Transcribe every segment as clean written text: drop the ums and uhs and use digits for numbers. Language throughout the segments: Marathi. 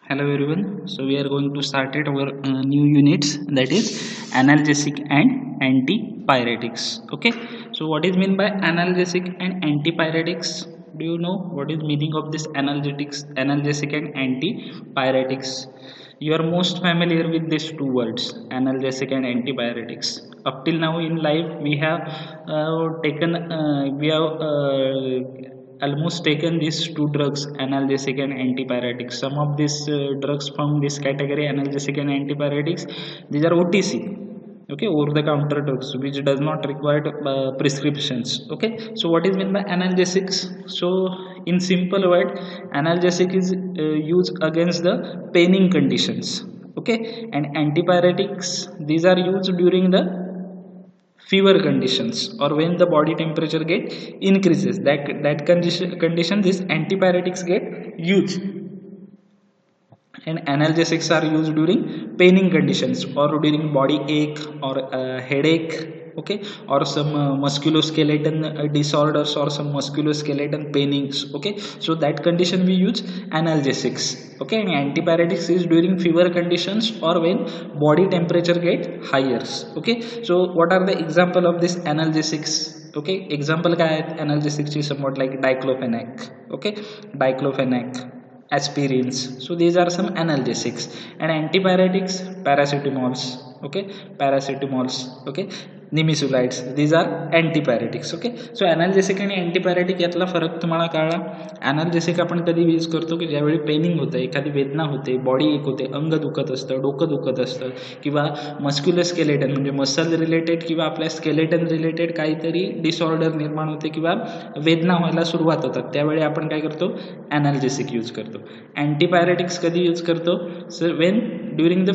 Hello everyone. So we are going to start it our new units, that is analgesic and antipyretics. Okay. So what is mean by analgesic and antipyretics? Do you know what is meaning of this analgesic and antipyretics? You are most familiar with these two words, analgesic and antipyretics. Up till now in life we have almost taken these two drugs, analgesic and antipyretics. Some of these drugs from this category, analgesic and antipyretics, these are OTC, okay, over the counter drugs which does not require prescriptions. Okay, so what is meant by analgesics? So in simple word, analgesic is used against the paining conditions, okay, and antipyretics, these are used during the fever conditions or when the body temperature get increases, that condition these antibiotics get used, and analgesics are used during paining conditions or during body ache or headache, okay, or some musculoskeletal disorders or some musculoskeletal painings, okay, so that condition we use analgesics, okay, and antibiotics is during fever conditions or when body temperature get higher. Okay, so what are the example of this analgesics? Okay, example काय आहेत analgesics ची, somewhat like diclofenac, okay, diclofenac, aspirins. So these are some analgesics. And antibiotics, paracetamols, okay, paracetamols, okay, निमिसुलाइड्स, these are antipyretics. okay, so analgesic आणि antipyretic यातला फरक तुम्हाला कळला. analgesic आपण कधी यूज करतो की ज्यावेळी पेनिंग होतं, एखादी वेदना होते, बॉडी एक होते, अंग दुखत असतं, डोकं दुखत असतं, किंवा मस्क्युलर स्केलेटन म्हणजे मसल रिलेटेड किंवा आपल्या स्केलेटन रिलेटेड काहीतरी डिसऑर्डर निर्माण होते किंवा वेदना व्हायला सुरुवात होतात, त्यावेळी आपण काय करतो, analgesic यूज करतो. antipyretics कधी यूज करतो? So when during the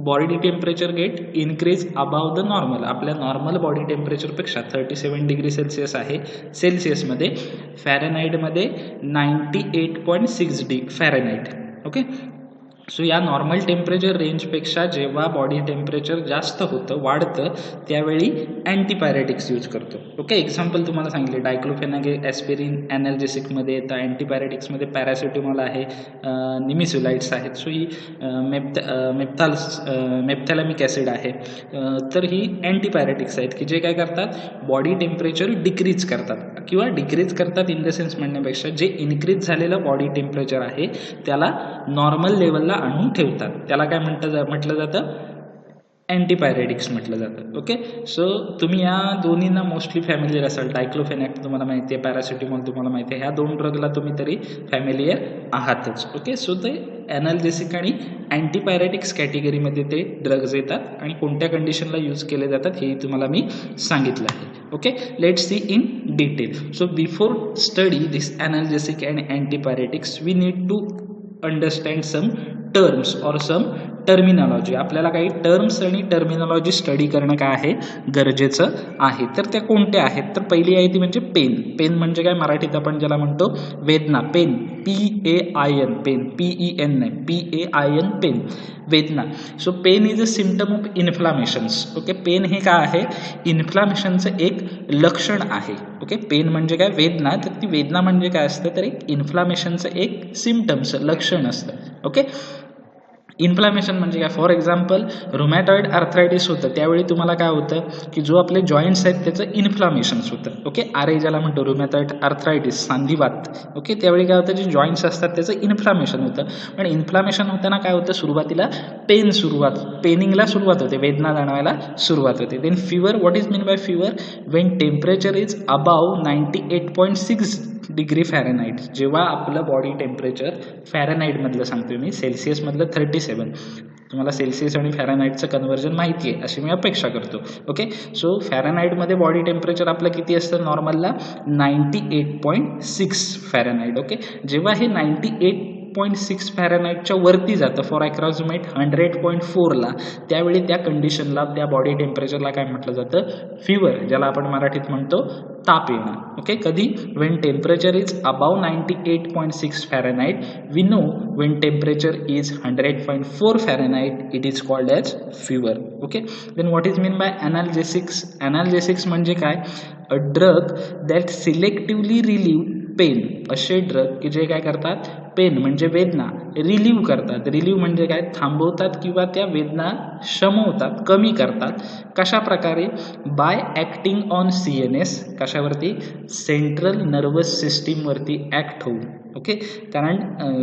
body temperature get increase above the normal, आपल्या नॉर्मल बॉडी टेम्परेचरपेक्षा 37 डिग्री सेल्सिअस आहे सेल्सिअसमध्ये, फॅरेनहाईटमध्ये 98.6 फॅरेनहाईट, ओके. सो या नॉर्मल टेम्परेचर रेंजपेक्षा जेव्हा बॉडी टेम्परेचर जास्त होतं, वाढतं, त्यावेळी अँटीपायरेटिक्स यूज करतो. ओके, एक्झाम्पल तुम्हाला सांगितले, डायक्लोफेनाक ॲस्पिरिन ॲनाल्जेसिकमध्ये येतं, अँटीपायरेटिक्समध्ये पॅरासिटामॉल आहे, निमिसुलाइड्स आहेत, सो ही मेप्थॅलॅमिक ॲसिड आहे, तर ही अँटीपायरेटिक्स आहेत की जे काय करतात, बॉडी टेम्परेचर डिक्रीज करतात किंवा डिक्रीज करतात इन द सेन्स म्हणण्यापेक्षा जे इन्क्रीज झालेलं बॉडी टेम्परेचर आहे त्याला नॉर्मल लेवलला आणून ठेवतात, त्याला काय म्हटलं जातं, अँटीपायरेटिक्स म्हटलं जातं. ओके, सो तुम्ही या दोन्हींना मोस्टली फॅमिलियर असाल, डायक्लोफेनॅक तुम्हाला माहिती आहे, पॅरासिटामॉल तुम्हाला माहिती आहे, ह्या दोन ड्रगला तुम्ही तरी फॅमिलियर आहातच. ओके, सो ते ॲनाल्जेसिक आणि अँटीपायरेटिक्स कॅटेगरीमध्ये ते ड्रग्ज येतात आणि कोणत्या कंडिशनला यूज केले जातात हे तुम्हाला मी सांगितलं आहे. Okay, let's see in detail. So before study this analgesic and antipyretics we need to understand some terms और सम टर्मिनॉलॉजी. आपल्याला काही टर्म्स आणि टर्मिनॉलॉजी स्टडी करणं काय आहे, गरजेचं आहे. तर त्या कोणत्या आहेत? तर पहिली आहे ती म्हणजे पेन. पेन म्हणजे काय, मराठीत आपण ज्याला म्हणतो वेदना, पेन, PAIN, पेन, PEN नाही, PAIN, पेन, वेदना. So pain is a symptom of inflammations. Okay, pain हे काय आहे, इन्फ्लामेशनचं एक लक्षण आहे. ओके, पेन म्हणजे काय, वेदना, तर ती वेदना म्हणजे काय असतं, तर एक इन्फ्लामेशनचं एक सिम्पटम्स, लक्षण असतं. ओके, इन्फ्लामेशन म्हणजे काय, फॉर एक्झाम्पल रुमॅटॉइड आर्थरायटिस होतं, त्यावेळी तुम्हाला काय होतं की जो आपले जॉईंट्स आहेत त्याचं इन्फ्लामेशन्स होतं. ओके, RA ज्याला म्हणतो, रुमॅटॉइड आर्थरायटिस, सांधिवात. ओके, त्यावेळी काय होतं, जे जॉईंट्स असतात त्याचं इन्फ्लामेशन होतं. पण इन्फ्लामेशन होताना काय होतं, सुरुवातीला पेनिंगला सुरुवात होते, वेदना जाणवायला सुरुवात होते. Then fever, what is mean by fever, when temperature is above 98.6 degree Fahrenheit. जेव्हा आपलं बॉडी टेम्परेचर, फॅरेनहाईटमधलं सांगतोय मी, सेल्सिअसमधलं 37, तुम्हाला सेल्सिअस आणि फॅरेनहाईटचं कन्व्हर्जन माहिती आहे अशी मी अपेक्षा करतो. ओके, सो फॅरेनहाईटमध्ये बॉडी टेम्परेचर आपलं किती असतं नॉर्मलला, 98.6 फॅरेनहाईट. ओके, जेव्हा हे 98.6 फॅरेनहाईटच्या वरती जातं, फॉर अप्रॉक्सिमेट 100.4ला, त्यावेळी त्या कंडिशनला, त्या बॉडी टेम्परेचरला काय म्हटलं जातं, फिवर, ज्याला आपण मराठीत म्हणतो ताप येणं. ओके, कधी, when temperature is above 98.6 Fahrenheit, we know when temperature is 100.4 Fahrenheit, it is called as fever. Okay, then what is mean by analgesics. Analgesics म्हणजे काय, a drug that selectively relieve pain. असे ड्रग की जे काय करतात, पेन म्हणजे वेदना रिलीव्ह करतात. रिलीव्ह म्हणजे काय, थांबवतात किंवा त्या वेदना शमवतात, कमी करतात. कशा प्रकारे, बाय ॲक्टिंग ऑन CNS, कशावरती, सेंट्रल नर्वस सिस्टीमवरती ॲक्ट होऊन. ओके, कारण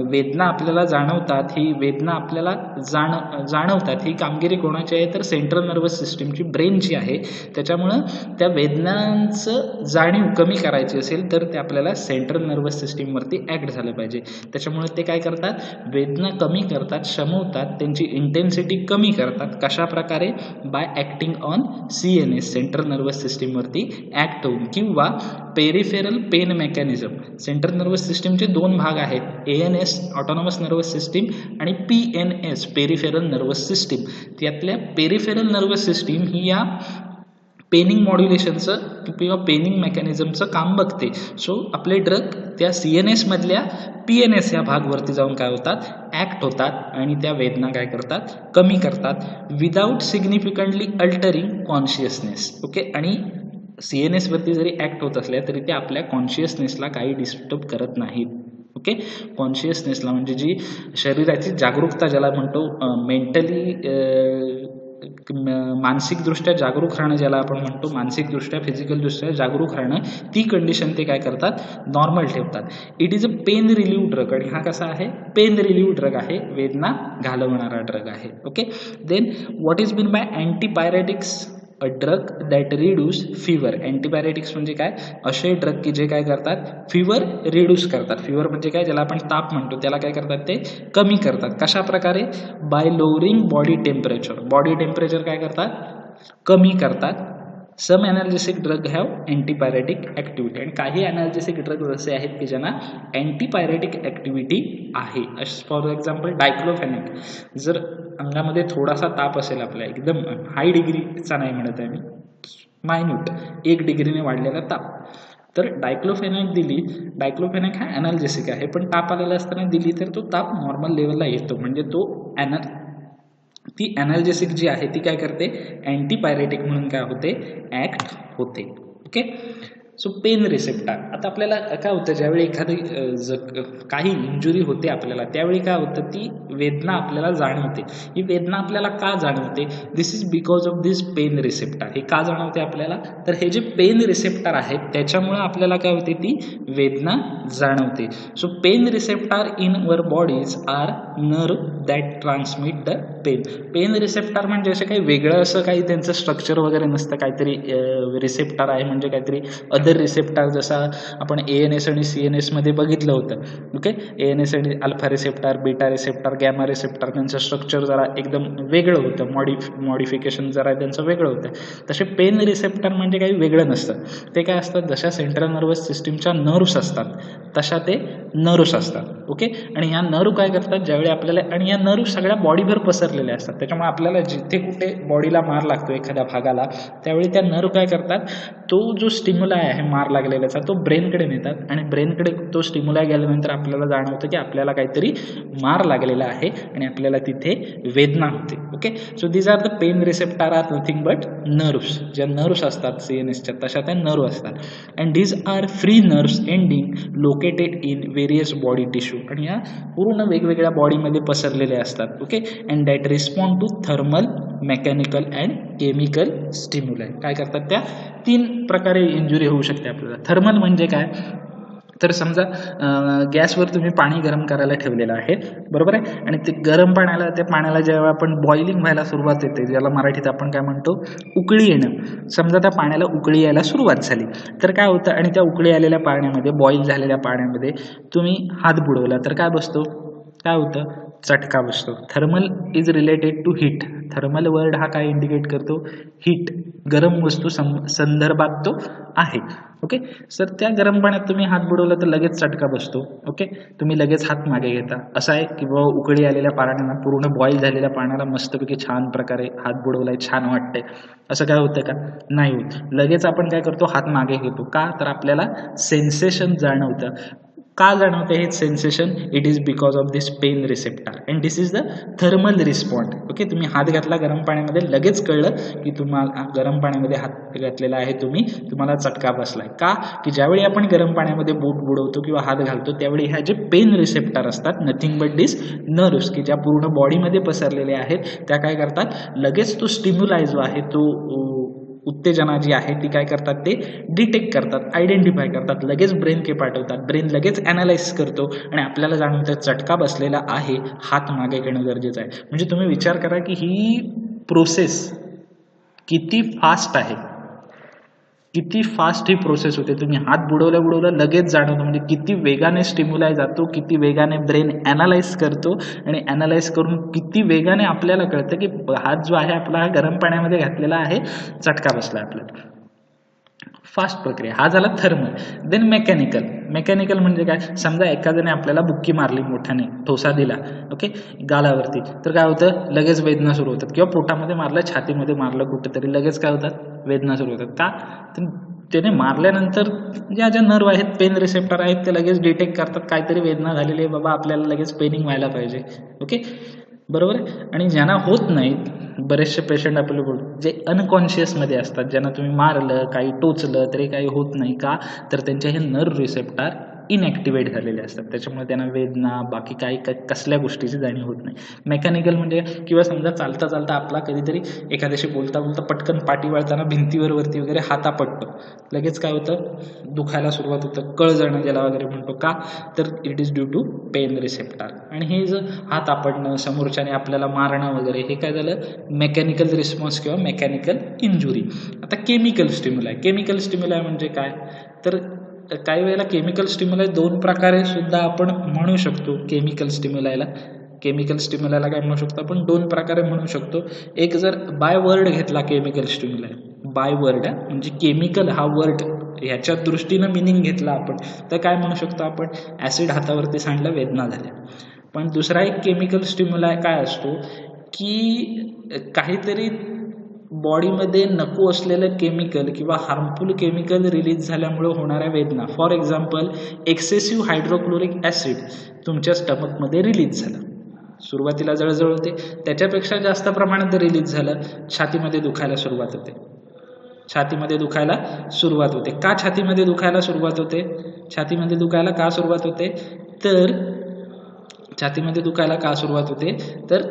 वेदना आपल्याला जाणवतात, ही वेदना आपल्याला जाणवतात, ही कामगिरी कोणाची आहे तर सेंट्रल नर्वस सिस्टीमची, ब्रेन जी आहे. त्याच्यामुळं त्या वेदनांचं जाणीव कमी करायची असेल तर ते आपल्याला सेंट्रल नर्वस सिस्टीमवरती ॲक्ट झालं पाहिजे. त्याच्यामुळे ते काय करतात, वेदना कमी करतात, शमवतात, त्यांची इंटेन्सिटी कमी करतात. कशा प्रकारे, by acting on CNS, central nervous सिस्टीमवरती ॲक्ट होऊन. किंवा peripheral pain mechanism, central nervous सिस्टीमचे 2 भाग आहेत, ANS ऑटोनॉमस नर्वस सिस्टीम आणि PNS पेरिफेरल नर्वस सिस्टीम. त्यातल्या पेरिफेरल नर्वस सिस्टीम ही या पेनिंग मॉड्युलेशनचं किंवा पेनिंग मेकॅनिझमचं काम बघते. सो आपले ड्रग त्या CNS मधल्या PNS या भागवरती जाऊन काय होतात, ॲक्ट होतात आणि त्या वेदना काय करतात, कमी करतात, without significantly altering consciousness. Okay, आणि CNS वरती जरी ॲक्ट होत असल्या तरी ते आपल्या कॉन्शियसनेसला काही डिस्टर्ब करत नाहीत. ओके, कॉन्शियसनेसला म्हणजे जी शरीराची जागरूकता ज्याला म्हणतो, मेंटली मानसिकदृष्ट्या जागरूक राहणं ज्याला आपण म्हणतो, मानसिकदृष्ट्या फिजिकलदृष्ट्या जागरूक राहणं, ती कंडिशन ते काय करतात, नॉर्मल ठेवतात. It is a pain relieve drug, आणि हा कसा आहे, पेन रिलीव्ह ड्रग आहे, वेदना घालवणारा ड्रग आहे. Okay, then what is mean by antipyretics, a drug that reduce fever. Antibiotics म्हणजे काय, असे ड्रग की जे काय करतात, फिवर रिड्यूस करतात. फिवर म्हणजे काय, ज्याला आपण ताप म्हणतो, त्याला काय करतात, ते कमी करतात. कशा प्रकारे, by lowering body temperature. Body temperature काय करतात, कमी करतात. Some analgesic drug have antipyretic activity, आणि काही ॲनाल्जेसिक ड्रग असे आहेत की ज्यांना अँटीपायरेटिक ॲक्टिव्हिटी आहे. For example diclofenac. जर अंगामध्ये थोडासा ताप असेल आपल्या, एकदम हाय डिग्रीचा नाही म्हणत आहे मी, मायन्यूट 1 डिग्रीने वाढलेला ताप, तर डायक्लोफेनेक दिली. डायक्लोफेनेक हा ॲनाल्जेसिक आहे, पण ताप आलेला असताना दिली तर तो ताप नॉर्मल लेवलला येतो. म्हणजे ती ॲनाल्जेसिक जी आहे ती काय करते, अँटीपायरेटिक म्हणून काय होते, ॲक्ट होते. Okay, so pain receptor. आता आपल्याला काय होतं, ज्यावेळी एखादी काही इंजुरी होते आपल्याला, त्यावेळी काय होतं, ती वेदना आपल्याला जाणवते. ही वेदना आपल्याला का जाणवते, this is because of this pain receptor. हे का जाणवते आपल्याला, तर हे जे पेन रिसेप्टर आहेत त्याच्यामुळे आपल्याला काय होते, ती वेदना जाणवते. So pain receptor in our bodies are nerve that transmit the pain. Pain receptor म्हणजे असं काही वेगळं असं काही त्यांचं स्ट्रक्चर वगैरे नसतं, काहीतरी रिसेप्टर आहे म्हणजे काहीतरी अदर रिसेप्टर, जसा आपण ANS आणि CNS मध्ये बघितलं होतं. ओके, ANS आणि alpha receptor, beta receptor, gamma receptor, त्यांचं स्ट्रक्चर जरा एकदम वेगळं होतं, मॉडिफिकेशन जरा त्यांचं वेगळं होतं. तसे पेन रिसेप्टर म्हणजे काही वेगळं नसतं. ते काय असतात, जशा सेंट्रल नर्वस सिस्टीमच्या नर्व्स असतात तशा ते नर्व्स असतात. ओके, आणि या नर्व काय करतात, ज्यावेळी आपल्याला, आणि या नर्व सगळ्या बॉडीभर पसरलेल्या असतात, त्याच्यामुळे आपल्याला जिथे कुठे बॉडीला मार लागतो एखाद्या भागाला, त्यावेळी त्या नर्व काय करतात, तो जो स्टिम्युलाय आहे मार लागलेल्याचा, तो ब्रेनकडे नेतात, आणि ब्रेनकडे तो स्टिम्युलाय गेल्यानंतर आपल्याला जाणवतं की आपल्याला काहीतरी मार लागलेला आहे आणि आपल्याला तिथे वेदना होते. Okay, so these are the pain receptor are nothing but nerves. ज्या नर्व्स असतात CNSच्या तशा त्या नर्व असतात. And these are free nerves ending located in various body tissue, आणि या पूर्ण वेगवेगळ्या बॉडीमध्ये पसरलेले असतात. Okay, and that respond to thermal, mechanical and chemical stimuli. काय करतात, त्या 3 प्रकारे इंजुरी होऊ शकते आपल्याला. थर्मल म्हणजे काय, तर समजा गॅसवर तुम्ही पाणी गरम करायला ठेवलेलं आहे, बरोबर आहे, आणि ते गरम पाण्याला, त्या पाण्याला जेव्हा आपण बॉइलिंग व्हायला सुरुवात येते, ज्याला मराठीत आपण काय म्हणतो, उकळी येणं. समजा त्या पाण्याला उकळी यायला सुरुवात झाली तर काय होतं, आणि त्या उकळी आलेल्या पाण्यामध्ये, बॉईल झालेल्या पाण्यामध्ये तुम्ही हात बुडवला तर काय बसतो, काय होतं, चटका बसतो. Thermal is related to heat. Thermal word हा काय इंडिकेट करतो, हीट, गरम वस्तू संदर्भात तो आहे. ओके, सर त्या गरम पाण्यात तुम्ही हात बुडवला तर लगेच चटका बसतो. ओके, तुम्ही लगेच हात मागे घेता. असं आहे की बाबा उकळी आलेल्या पाण्याला, पूर्ण बॉईल झालेल्या पाण्याला मस्तपैकी छान प्रकारे हात बुडवलाय, छान वाटते, असं काय होतं का, नाही होत. लगेच आपण काय करतो, हात मागे घेतो. का, तर आपल्याला सेन्सेशन जाणवतं. का जाणवते हे sensation? It is because of this pain receptor and this is the thermal respond. Okay, तुम्ही हात घातला गरम पाण्यामध्ये, लगेच कळलं की तुम्हाला गरम पाण्यामध्ये हात घातलेला आहे तुम्हाला चटका बसलाय. का? की ज्यावेळी आपण गरम पाण्यामध्ये बोट बुडवतो किंवा हात घालतो त्यावेळी ह्या जे पेन रिसेप्टर असतात, नथिंग बट दिस नर्व्स की ज्या पूर्ण बॉडीमध्ये पसरलेले आहेत, त्या काय करतात, लगेच तो स्टिम्युलाय जो आहे, तो उत्तेजना जी आहे ती काय करतात, ते डिटेक्ट करतात, आयडेंटिफाय करतात, लगेच ब्रेनकडे पाठवतात. ब्रेन लगेच ॲनालाइज करतो आणि आपल्याला जाणवतं चटका बसलेला आहे, हात मागे घेणं गरजेचं आहे. म्हणजे तुम्ही विचार करा की ही प्रोसेस किती फास्ट आहे, किती फास्ट ही प्रोसेस होते. तुम्ही हात बुडवल्या लगेच जाणवतं, म्हणजे किती वेगाने स्टिम्युलाय जातो, किती वेगाने ब्रेन ॲनालाइज करतो आणि ॲनालाइज करून किती वेगाने आपल्याला कळतं की हात जो आहे आपला गरम पाण्यामध्ये घातलेला आहे, चटका बसला आपल्याला. फास्ट प्रक्रिया. हा झाला थर्मल. देन मेकॅनिकल म्हणजे काय? समजा एखाद्याने आपल्याला बुक्की मारली, मोठ्याने ठोसा दिला, ओके, गालावरती, तर काय होतं, लगेच वेदना सुरू होतात. किंवा पोटामध्ये मारलं, छातीमध्ये मारलं, कुठेतरी लगेच काय होतात, वेदना सुरू होतात. का? तर त्याने मारल्यानंतर ज्या नर्व आहेत, पेन रिसेप्टर आहेत, ते लगेच डिटेक्ट करतात काहीतरी वेदना झालेली आहे बाबा, आपल्याला लगेच पेनिंग व्हायला पाहिजे. ओके, बरोबर आहे. आणि ज्यांना होत नाहीत, बरेचसे पेशंट आपल्याला बोलतो जे अनकॉन्शियसमध्ये असतात, ज्यांना तुम्ही मारलं, काही टोचलं तरी काही होत नाही. का? तर त्यांचे हे नर्व रिसेप्टर इनॲक्टिवेट झालेले असतात, त्याच्यामुळे त्यांना वेदना, बाकी काही कसल्या गोष्टीची जाणीव होत नाही. मेकॅनिकल म्हणजे, किंवा समजा चालता चालता आपला कधीतरी एखाद्याशी बोलता बोलता पटकन पाठी वळताना भिंतीवर वरती वगैरे हात आपटतो, लगेच काय होतं, दुखायला सुरुवात होतं, कळ जाणं ज्याला वगैरे म्हणतो. का? तर it is due to pain receptor. आणि हे जर हात आपटणं, समोरच्याने आपल्याला मारणं वगैरे, हे काय झालं, मेकॅनिकल रिस्पॉन्स किंवा मेकॅनिकल इंजुरी. आता केमिकल स्टिम्युलाय म्हणजे काय? तर काही वेळेला केमिकल स्टिम्युलाय दोन प्रकारे सुद्धा आपण म्हणू शकतो. केमिकल स्टिम्युलायला काय म्हणू शकतो आपण, दोन प्रकारे म्हणू शकतो. एक जर बाय वर्ड घेतला केमिकल स्टिम्युलाय, बाय वर्ड म्हणजे केमिकल हा वर्ड ह्याच्या दृष्टीनं मिनिंग घेतला आपण, तर काय म्हणू शकतो आपण, ॲसिड हातावरती सांडलं, वेदना झाल्या. पण दुसरा एक केमिकल स्टिम्युलाय काय असतो की काहीतरी बॉडीमध्ये नको असलेलं केमिकल किंवा हार्मफुल केमिकल रिलीज झाल्यामुळे होणाऱ्या वेदना. For example, excessive hydrochloric acid तुमच्या स्टमकमध्ये रिलीज झालं, सुरुवातीला जळजळ होते, त्याच्यापेक्षा जास्त प्रमाणात रिलीज झालं, छातीमध्ये दुखायला सुरुवात होते. का छातीमध्ये दुखायला सुरुवात होते? छातीमध्ये दुखायला का सुरुवात होते? तर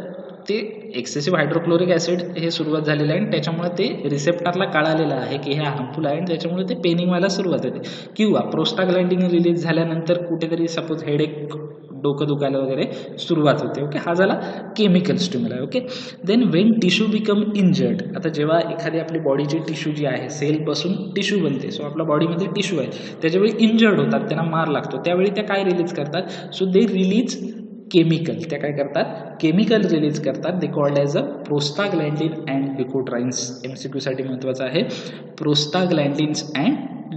ते एक्सेसिव्ह हायड्रोक्लोरिक ॲसिड हे सुरुवात झालेलं आहे आणि त्याच्यामुळे ते रिसेप्टरला कळालेलं आहे की हे हार्मफुल आहे आणि त्याच्यामुळे ते पेनिंग व्हायला सुरुवात होते. किंवा प्रोस्टाग्लॅंडिन रिलीज झाल्यानंतर कुठेतरी सपोज हेडेक, डोकं दुखायला वगैरे सुरुवात होते. ओके, हा झाला chemical stimuli. Okay, then when tissue become injured. आता जेव्हा एखादी आपली बॉडीची टिश्यू जी आहे, सेलपासून टिश्यू बनते, सो आपल्या बॉडीमध्ये टिश्यू आहे, त्याच्यावेळी इंजर्ड होतात, त्यांना मार लागतो, त्यावेळी त्या काय रिलीज करतात, सो दे रिलीज केमिकल. त्या काय करतात, केमिकल रिलीज करतात. They called as a prostaglandin and leukotrienes. MCQ साठी महत्त्वाचं आहे, प्रोस्टाग्लॅंडिन्स अँड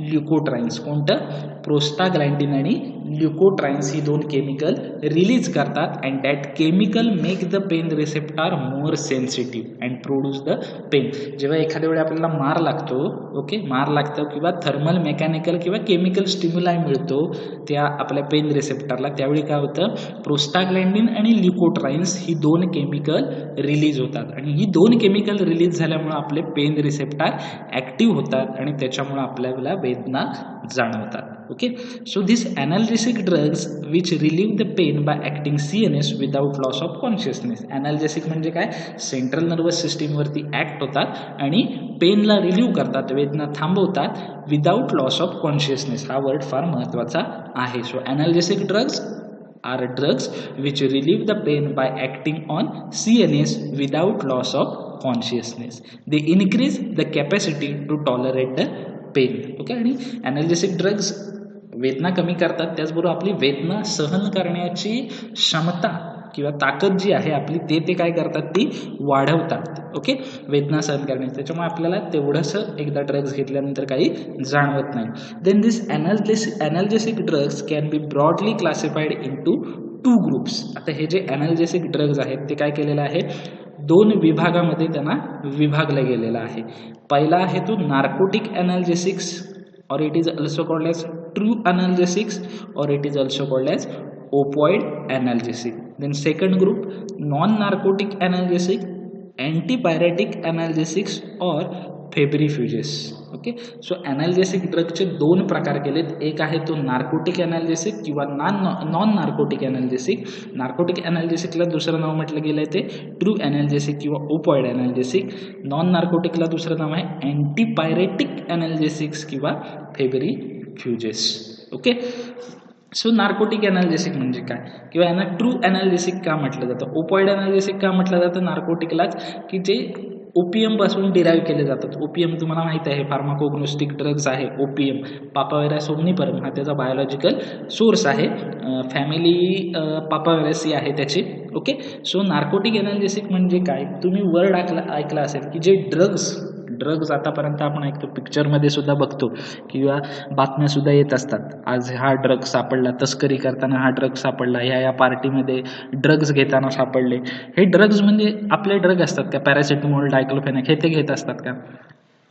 ल्युकोट्राइन्स. कोणतं? प्रोस्टाग्लॅंडिन आणि ल्युकोट्राइन्स ही दोन केमिकल रिलीज करतात and that chemical make the pain receptor more sensitive and produce the pain. जेव्हा एखाद्या वेळी आपल्याला मार लागतो, ओके, मार लागतो किंवा थर्मल, मेकॅनिकल किंवा केमिकल स्टिम्युलाय मिळतो त्या आपल्या पेन रिसेप्टरला, त्यावेळी काय होतं, प्रोस्टाग्लॅंडिन आणि ल्युकोट्राइन्स ही दोन केमिकल रिलीज होतात आणि ही दोन केमिकल रिलीज झाल्यामुळे आपले पेन रिसेप्टर ॲक्टिव्ह होतात आणि त्याच्यामुळे आपल्याला वेदना जाणवतात. Okay, so this analgesic drugs which relieve the pain by acting CNS without loss of consciousness. Analgesic म्हणजे काय, सेंट्रल नर्वस सिस्टीमवरती ॲक्ट होतात आणि पेनला रिलीव्ह करतात, वेदना थांबवतात, विदाउट लॉस ऑफ कॉन्शियसनेस. हा वर्ड फार महत्त्वाचा आहे. So analgesic drugs are drugs which relieve the pain by acting on CNS without loss of consciousness. They increase the capacity to tolerate the pain. Okay, आणि एनाल्जेसिक ड्रग्स वेदना कमी करतात, त्याचबरोबर आपली वेदना सहन करण्याची क्षमता किंवा ताकद जी आहे आपली, ते काय करतात, ती वाढवतात. ओके, वेदना सहन करण्याची, त्याच्यामुळे आपल्याला तेवढंसं एकदा ड्रग्स घेतल्यानंतर काही जाणवत नाही. Then this analgesic drugs can be broadly classified into 2 groups. आता हे जे एनाल्जेसिक ड्रग्ज आहेत ते काय केलेलं आहे, 2 विभागामध्ये त्यांना विभागलं गेलेलं आहे. पहिला आहे तो नार्कोटिक एनाल्जेसिक्स, और it is also called as true analgesics or it is also called as opioid analgesic. Then second group, non-narcotic analgesic, antipyretic analgesics or febrifuges. Okay, so analgesic ड्रगचे दोन प्रकार केलेत. एक आहे तो नार्कोटिक ॲनाल्जेसिक किंवा नॉन नार्कोटिक ॲनाल्जेसिक. नार्कोटिक ॲनाल्जेसिकला दुसरं नाव म्हटलं गेलं आहे ते ट्रू ॲनाल्जेसिक किंवा ओपॉइड ॲनाल्जेसिक. नॉन नार्कोटिकला दुसरं नाव आहे अँटीपायरेटिक ॲनाल्जेसिक्स किंवा फेब्रिफ्युजेस. ओके, सो नार्कोटिक ॲनाल्जेसिक म्हणजे काय किंवा यांना ट्रू ॲनाल्जेसिक का म्हटलं जातं, ओपॉइड ॲनाल्जेसिक का म्हटलं जातं नार्कोटिकलाच, की जे ओपीएम पासून डिराईव्ह केले जातात. ओपीएम तुम्हाला माहिती आहे फार्माकोग्नोस्टिक ड्रग्ज आहे. ओपीएम, पापाव्हायरस ओमनीपरम हा त्याचा बायोलॉजिकल सोर्स आहे. फॅमिली पापाव्हायरसी आहे त्याची. ओके, सो नार्कोटिक ॲनाल्जेसिक म्हणजे काय, तुम्ही वर्ड ऐकला असेल की जे ड्रग्ज आतापर्यंत आपण ऐकतो, पिक्चरमध्ये सुद्धा बघतो किंवा बातम्यासुद्धा येत असतात, आज हा ड्रग सापडला, तस्करी करताना हा ड्रग सापडला, ह्या पार्टीमध्ये ड्रग्ज घेताना सापडले. हे ड्रग्ज म्हणजे आपले ड्रग असतात का, पॅरासिटामॉल, डायक्लोफेनाक हे ते घेत असतात का,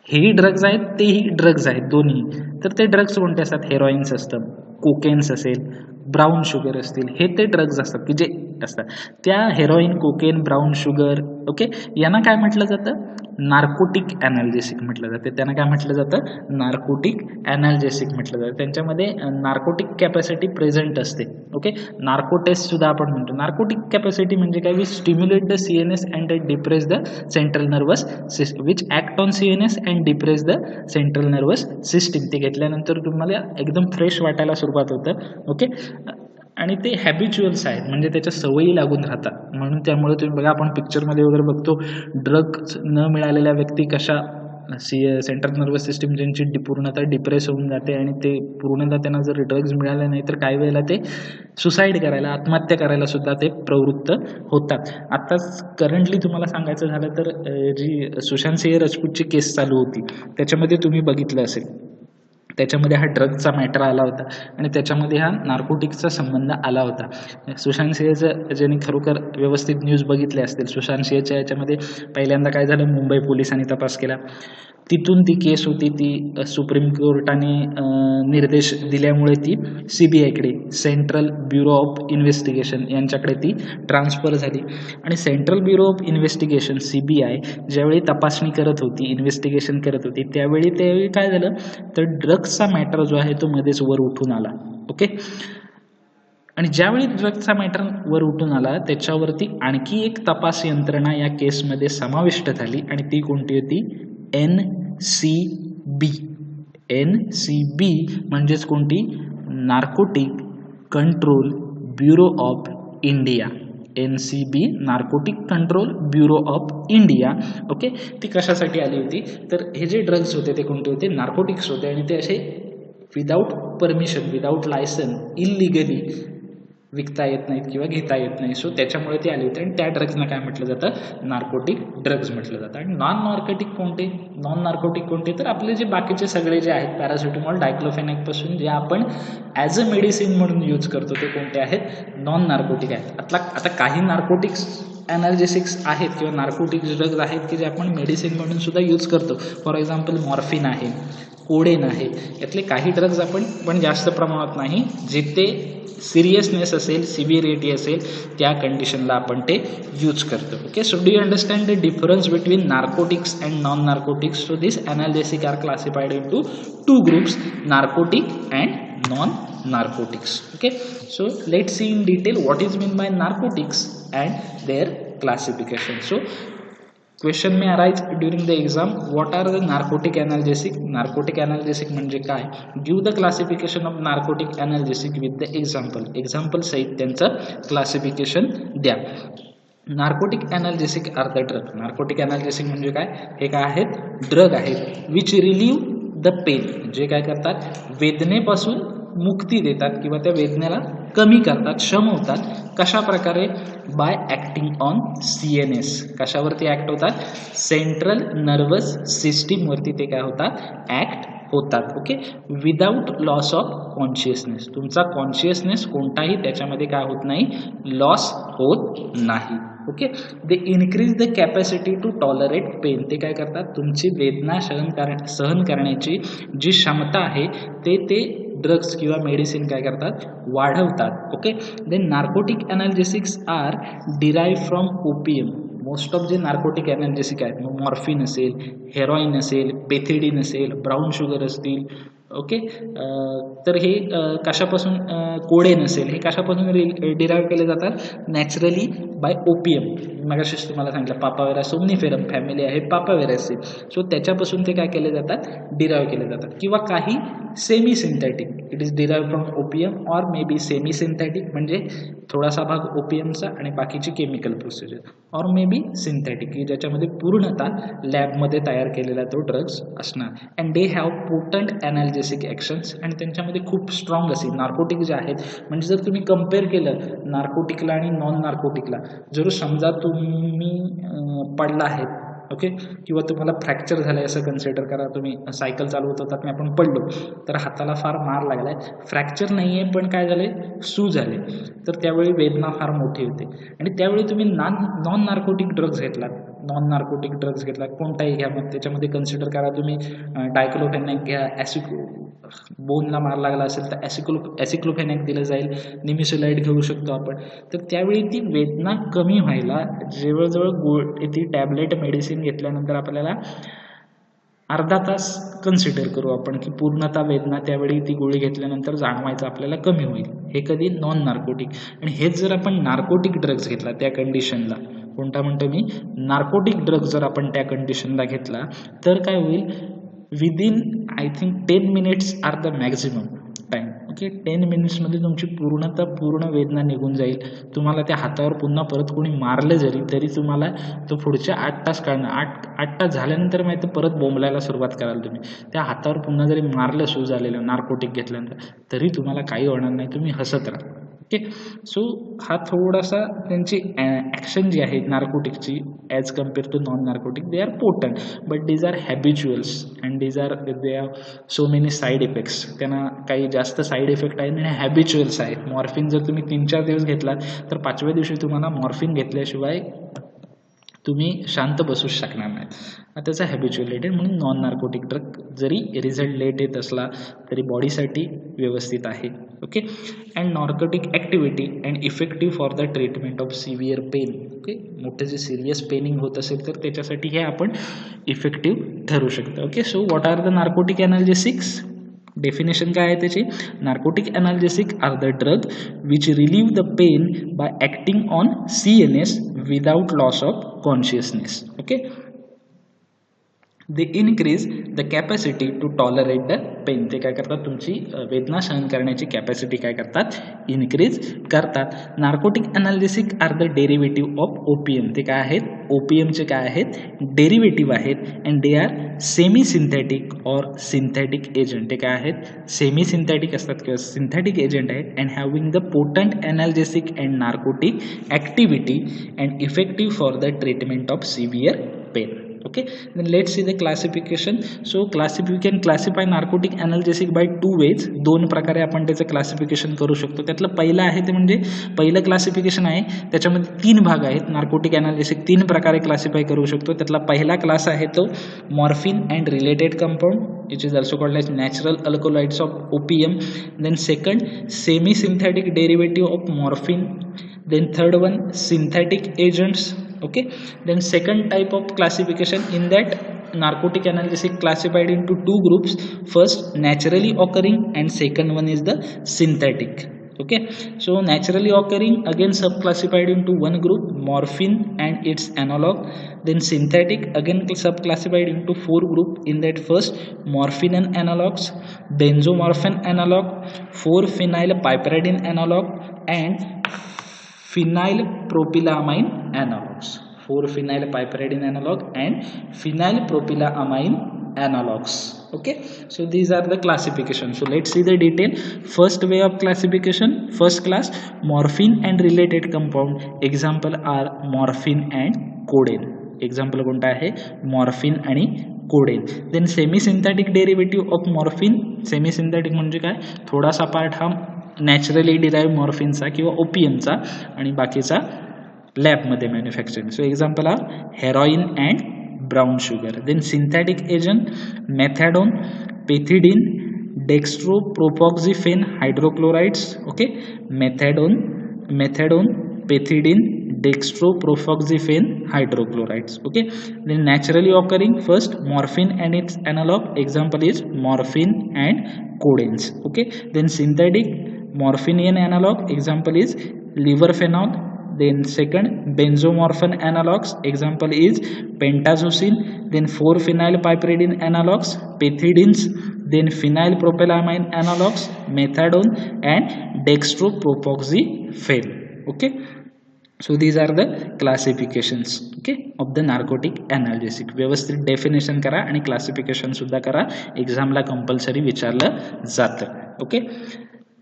हेही ड्रग्ज आहेत तेही ड्रग्ज आहेत दोन्ही. तर ते ड्रग्ज कोणते असतात, हेरोईन्स असतं, कोकेन्स असेल, ब्राऊन शुगर असतील, हे ते ड्रग्ज असतात की जे असतात. त्या heroin, cocaine, brown sugar, okay, यांना काय म्हटलं जातं, नार्कोटिक ॲनाल्जेसिक म्हटलं जातं. त्यांना काय म्हटलं जातं, नार्कोटिक ॲनाल्जेसिक म्हटलं जातं. त्यांच्यामध्ये नार्कोटिक कॅपॅसिटी प्रेझेंट असते. ओके, नार्कोटेस्ट सुद्धा आपण म्हणतो. नार्कोटिक कॅपॅसिटी म्हणजे काय, which stimulate the CNS and depress the central nervous system, which act on CNS and depress the central nervous system. ते घेतल्यानंतर तुम्हाला एकदम फ्रेश वाटायला सुरुवात होतं. ओके, आणि ते हॅबिच्युअल्स आहेत म्हणजे त्याच्या सवयी लागून राहतात. म्हणून त्यामुळे तुम्ही बघा, आपण पिक्चरमध्ये वगैरे बघतो, ड्रग्ज न मिळालेल्या व्यक्ती कशा सेंट्रल नर्वस सिस्टीम ज्यांची पूर्णतः डिप्रेस होऊन जाते आणि ते पूर्णतः त्यांना जर ड्रग्ज मिळाले नाही तर काही वेळेला ते सुसाईड करायला, आत्महत्या करायला सुद्धा ते प्रवृत्त होतात. आत्ताच करंटली तुम्हाला सांगायचं झालं तर जी सुशांत सिंह राजपूतची केस चालू होती त्याच्यामध्ये तुम्ही बघितलं असेल, त्याच्यामध्ये हा ड्रगचा मॅटर आला होता आणि त्याच्यामध्ये हा नार्कोटिक्सचा संबंध आला होता. सुशांत सिंहचं ज्यांनी खरोखर व्यवस्थित न्यूज बघितले असतील, सुशांत सिंहच्या याच्यामध्ये पहिल्यांदा काय झालं, मुंबई पोलिसांनी तपास केला, तिथून ती केस होती ती सुप्रीम कोर्टाने निर्देश दिल्यामुळे ती CBIकडे, सेंट्रल ब्युरो ऑफ इन्व्हेस्टिगेशन यांच्याकडे ती ट्रान्सफर झाली. आणि central bureau of investigation CBI ज्यावेळी तपासणी करत होती, इन्व्हेस्टिगेशन करत होती, त्यावेळी काय झालं तर ड्रग्सचा मॅटर जो आहे तो मध्येच वर उठून आला. ओके, आणि ज्यावेळी ड्रग्सचा मॅटर वर उठून आला त्याच्यावरती आणखी एक तपास यंत्रणा या केसमध्ये समाविष्ट झाली आणि ती कोणती होती, NCB म्हणजेच कोणती, narcotic control bureau of India. NCB, narcotic control bureau of India. Okay, ती कशासाठी आली होती तर हे जे ड्रग्स होते ते कोणते होते, नार्कोटिक्स होते आणि ते असे without permission, without licence, illegally विकता येत नाहीत किंवा घेता येत नाही. सो त्याच्यामुळे ते आले होते आणि त्या ड्रग्सना काय म्हटलं जातं, नार्कोटिक ड्रग्ज म्हटलं जातं. आणि नॉन नार्कोटिक कोणते तर आपले जे बाकीचे सगळे जे आहेत, पॅरासिटामॉल, डायक्लोफेनाकपासून जे आपण ॲज अ मेडिसिन म्हणून यूज करतो ते कोणते आहेत, नॉन नार्कोटिक आहेत. आता काही नार्कोटिक्स ॲनाल्जेसिक्स आहेत किंवा नार्कोटिक्स ड्रग्ज आहेत की जे आपण मेडिसिन म्हणून सुद्धा यूज करतो. फॉर एक्झाम्पल मॉर्फिन आहे, कोडेन आहे, यातले काही ड्रग्ज आपण पण जास्त प्रमाणात नाही, जिथे सिरियसनेस असेल, सिव्हिरिटी असेल त्या कंडिशनला आपण ते यूज करतो. Okay, so do you understand the difference between narcotics and non narcotics. So this analgesic are classified into 2 groups, narcotic and non narcotics. Okay, so let's see in detail what is meant by narcotics and their classification. So question may arise during the exam, what are the narcotic analgesic? Narcotic analgesic म्हणजे काय, give the classification of narcotic analgesic with the example सहित त्यांचं classification द्या. Narcotic analgesic are the drug. Narcotic analgesic म्हणजे काय, हे काय आहेत, ड्रग आहेत विच रिलीव्ह द पेन, जे काय करतात, वेदनेपासून मुक्ती देतात किंवा त्या वेदनेला कमी करतात, शमवतात. कशा प्रकारे, बाय ॲक्टिंग ऑन CNS. कशावरती ॲक्ट होतात, सेंट्रल नर्वस सिस्टीमवरती ते काय होतात, ॲक्ट होतात. Okay, without loss of consciousness. तुमचा कॉन्शियसनेस कोणताही त्याच्यामध्ये काय होत नाही, लॉस होत नाही. Okay, they increase the capacity to tolerate pain. ते काय करतात, तुमची वेदना सहन करण्याची जी क्षमता आहे ते ड्रग्स किंवा मेडिसिन काय करतात, वाढवतात. Okay, then narcotic analgesics are derive from opium. Most of जे नार्कोटिक अनाल्जेसिक आहेत, मग मॉर्फिन असेल, हेरोईन असेल, पेथिडीन असेल, ब्राऊन शुगर असतील. ओके, तर हे कशापासून, कोडेन असेल, हे कशापासून डिराईव्ह केले जातात, नॅचरली बाय ओपियम. मगाशीच तुम्हाला सांगितलं पापावेरा सोमनिफेरम फॅमिली आहे पापावेराची. सो त्याच्यापासून ते काय केले जातात, डिराईव्ह केले जातात. किंवा काही semi synthetic, it is derive from opium or may be semi synthetic, म्हणजे थोडासा भाग ओपियमचा आणि बाकीची chemical procedure, or may be synthetic की ज्याच्यामध्ये पूर्णतः लॅबमध्ये तयार केलेला तो ड्रग्स असणार. And they have potent analgesic actions, आणि त्यांच्यामध्ये खूप स्ट्रॉंग असेल. नार्कोटिक जे आहेत, म्हणजे जर तुम्ही कम्पेअर केलं नार्कोटिकला आणि नॉन नार्कोटिकला, जर समजा तुम्ही पडला आहेत, ओके, किंवा तुम्हाला फ्रॅक्चर झालं आहे असं कन्सिडर करा, तुम्ही सायकल चालवत होतात आणि आपण पडलो, तर हाताला फार मार लागला आहे, फ्रॅक्चर नाही आहे पण काय झाले, सू झाले, तर त्यावेळी वेदना फार मोठी होते. आणि त्यावेळी तुम्ही नॉन नार्कोटिक ड्रग्ज घेतलात, नॉन नार्कोटिक ड्रग्ज घेतला कोणताही घ्या, मग त्याच्यामध्ये कन्सिडर करा तुम्ही डायक्लोफेनॅक घ्या, बोनला मार लागला असेल तर ॲसिक्लोफेनॅक दिलं जाईल, निमिसोलाइड घेऊ शकतो आपण. तर त्यावेळी ती वेदना कमी व्हायला जवळजवळ ती टॅबलेट मेडिसिन घेतल्यानंतर आपल्याला अर्धा तास कन्सिडर करू आपण की पूर्णतः वेदना त्यावेळी ती गोळी घेतल्यानंतर जाणवायचं आपल्याला कमी होईल. हे कधी नॉन नार्कोटिक. आणि हेच जर आपण नार्कोटिक ड्रग्ज घेतला त्या कंडिशनला, कोणता म्हणतो मी, नार्कोटिक ड्रग जर आपण त्या कंडिशनला घेतला तर काय होईल, within I think 10 minutes are the maximum time. Okay, 10 मिनिट्समध्ये तुमची पूर्ण वेदना निघून जाईल. तुम्हाला त्या हातावर पुन्हा परत कोणी मारलं जरी तरी तुम्हाला तो पुढच्या 8 तास कळणार. 8 तास झाल्यानंतर माहिती परत बोंबलायला सुरुवात कराल तुम्ही. त्या हातावर पुन्हा जरी मारलं सू झालेलं नार्कोटिक घेतल्यानंतर तरी तुम्हाला काही होणार नाही, तुम्ही हसत राहा. ओके, सो हा थोडासा त्यांची ॲक्शन जी आहे नार्कोटिकची as compare to non narcotic, they are potent but these are habituals and they are so many side effects. त्यांना काही जास्त साईड इफेक्ट आहेत आणि हॅबिच्युअल्स आहेत. मॉर्फिन जर तुम्ही 3-4 दिवस घेतलात तर 5व्या दिवशी तुम्हाला मॉर्फिन घेतल्याशिवाय तुम्ही शांत बसूच शकणार नाही. त्याचा हॅबिच्युअलेटेड, म्हणून नॉन नार्कोटिक ड्रग जरी रिझल्ट लेट येत असला तरी बॉडीसाठी व्यवस्थित आहे. Okay, and narcotic activity and effective for the treatment of severe pain. Okay, मोठं जे सिरियस पेनिंग होत असेल तर त्याच्यासाठी हे आपण इफेक्टिव्ह ठरू शकतं. Okay, so what are the narcotic analgesics? Definition काय आहे त्याची? Narcotic analgesic are the drug which relieve the pain by acting on CNS without loss of consciousness. Okay, they increase the capacity to tolerate the pain. ते काय करतात, तुमची वेदना सहन करण्याची कॅपॅसिटी काय करतात, इनक्रीज करतात. Narcotic analgesic are the derivative of opium. ते काय आहेत, ओपियमचे काय आहेत, डेरिव्हेटिव्ह आहेत. And they are semi synthetic or synthetic agent. ते काय आहेत, सेमी सिंथेटिक असतात किंवा सिंथेटिक एजंट आहेत. And having the potent analgesic and narcotic activity and effective for the treatment of severe pain. Okay, then let's see the classification. So we can classify narcotic analgesic by 2 ways. 2 प्रकारे आपण त्याचं क्लासिफिकेशन करू शकतो. त्यातलं पहिलं आहे ते म्हणजे पहिलं क्लासिफिकेशन आहे त्याच्यामध्ये 3 भाग आहेत. नार्कोटिक अनाल्जेसिक 3 प्रकारे क्लासिफाय करू शकतो. त्यातला पहिला क्लास आहे तो morphine and related compound, which is also called as natural alkaloids of opium. Then second, semi synthetic derivative of morphine. Then third one, synthetic agents. Okay, then second type of classification, in that narcotic analgesic classified into 2 groups. First, naturally occurring, and second one is the synthetic. Okay, so naturally occurring again subclassified into 1 group, morphine and its analog. Then synthetic again subclassified into 4 group, in that first, morphine and analogs, benzomorphin analog, 4-phenylpiperidine analog, and phenylpropylamine analogs. 4-phenylpiperidine analog and phenylpropylamine analogs. Okay, so these are the classification. So let's see the detail. First way of classification, first class, morphine and related compound. Example are morphine and codeine. Example कोणता आहे, मॉर्फिन आणि codeine. Then semisynthetic derivative of morphine. Semisynthetic म्हणजे काय, थोडासा पार्ट हा नॅचरली डिराईव्ह मॉर्फिनचा किंवा ओपियमचा आणि बाकीचा लॅबमध्ये मॅन्युफॅक्चरिंग. सो एक्झाम्पल आहे heroin and brown sugar. Then synthetic agent methadone, pethidine, dextropropoxyphene hydrochlorides. Okay, methadone, pethidine, dextropropoxyphene hydrochlorides. Okay, then naturally occurring, first morphine and its analog, example is morphine and codeines. Okay, then synthetic morphinian analog, example is liverphenol. Then second benzomorphin analogs, example is pentazocine. Then 4-phenylpiperidine analogs, pethidines. Then phenylpropylamine analogs, methadone and dextropropoxyphene. Okay, so these are the classifications, okay, of the narcotic analgesic. व्यवस्थित डेफिनेशन करा आणि क्लासिफिकेशन सुद्धा करा, एक्झामला कंपल्सरी विचारलं जातं. Okay,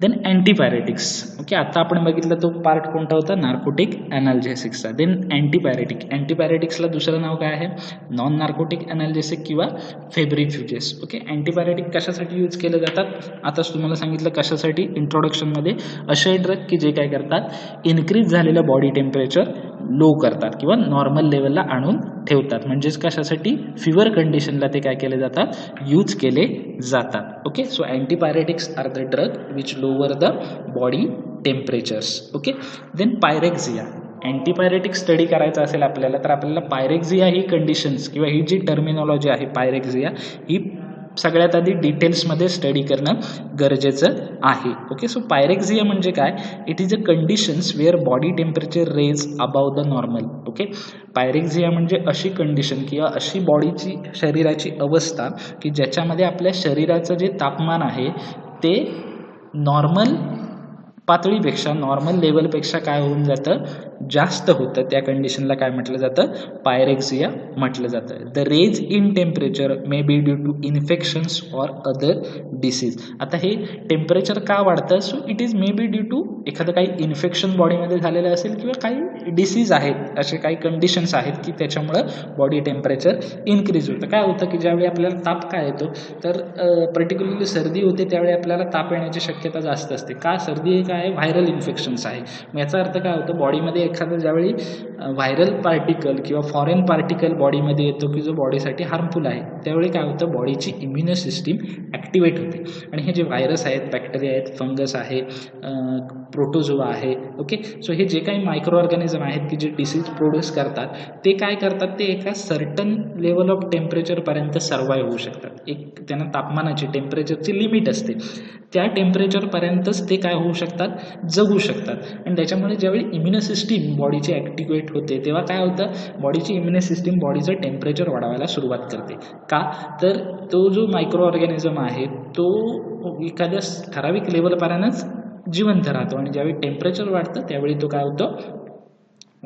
then अँटीपायरेटिक्स. ओके, आता आपण बघितलं तो पार्ट कोणता होता, नार्कोटिक ॲनाल्जेसिक्सचा. देन अँटीपायरेटिक. अँटीपायरेटिक्सला दुसरं नाव काय आहे, नॉन नार्कोटिक ॲनाल्जेसिक किंवा फेब्रिफ्युजेस. ओके, अँटीपायरेटिक कशासाठी यूज केले जातात, आताच तुम्हाला सांगितलं कशासाठी इंट्रोडक्शनमध्ये. असे ड्रग की जे काय करतात, इन्क्रीज झालेलं बॉडी टेम्परेचर लो करतात किंवा नॉर्मल लेवलला आणून ठेवतात. म्हणजेच कशासाठी, फिवर कंडिशनला ते काय केले जातात, यूज केले जातात. Okay, so antipyretics are the drug which lower the body temperatures. Okay, then pyrexia. Antipyretic study करायचा असेल आपल्याला तर आपल्याला पायरेक्झिया ही कंडिशन्स किंवा ही जी टर्मिनॉलॉजी आहे पायरेक्झिया ही सगळ्यात आधी डिटेल्समध्ये स्टडी करणं गरजेचं आहे. ओके, सो पायरेक्झिया म्हणजे काय, it is a conditions where body temperature raise above the normal. Okay, pyrexia म्हणजे अशी कंडिशन किंवा अशी बॉडीची शरीराची अवस्था की ज्याच्यामध्ये आपल्या शरीराचं जे तापमान आहे ते नॉर्मल पातळीपेक्षा, नॉर्मल लेवलपेक्षा काय होऊन जातं, जास्त होतं. त्या कंडिशनला काय म्हटलं जातं, पायरेक्झिया म्हटलं जातं. The rise in temperature may be due to infections or other disease. आता हे टेम्परेचर का वाढतं, so it is may be due to एखादं काही इन्फेक्शन बॉडीमध्ये झालेलं असेल किंवा काही डिसीज आहेत, असे काही कंडिशन्स आहेत की त्याच्यामुळं बॉडी टेम्परेचर इन्क्रीज होतं. काय होतं की ज्यावेळी आपल्याला ताप काय येतो, तर पर्टिक्युलरली सर्दी होते त्यावेळी आपल्याला ताप येण्याची शक्यता जास्त असते. का, सर्दी हे काय आहे, व्हायरल इन्फेक्शन्स आहे. याचा अर्थ काय होतं, बॉडीमध्ये एखादं ज्यावेळी व्हायरल पार्टिकल किंवा फॉरेन पार्टिकल बॉडीमध्ये येतो की जो बॉडीसाठी हार्मफुल आहे, त्यावेळी काय होतं, बॉडीची इम्युन सिस्टीम ॲक्टिवेट होते. आणि हे जे व्हायरस आहेत, बॅक्टेरिया आहेत, फंगस आहे, प्रोटोझोआ आहे. ओके, सो हे जे काही मायक्रो ऑर्गॅनिझम आहेत की जे डिसीज प्रोड्यूस करतात, ते काय करतात, ते एका सर्टन लेवल ऑफ टेम्परेचरपर्यंत सर्वाईव्ह होऊ शकतात. एक त्यांना तापमानाची, टेम्परेचरची लिमिट असते, त्या टेम्परेचरपर्यंतच ते काय होऊ शकतात, जगू शकतात. आणि त्याच्यामुळे ज्यावेळी इम्युन सिस्टीम बॉडीची ॲक्टिवेट होते तेव्हा काय होतं, बॉडीची इम्युन सिस्टीम बॉडीचं टेम्परेचर वाढवायला सुरुवात करते. का, तर तो जो मायक्रो ऑर्गॅनिझम आहे तो एखाद्या ठराविक लेवलपर्यंतच जिवंत राहतो आणि ज्यावेळी टेम्परेचर वाढतं त्यावेळी तो काय होतो,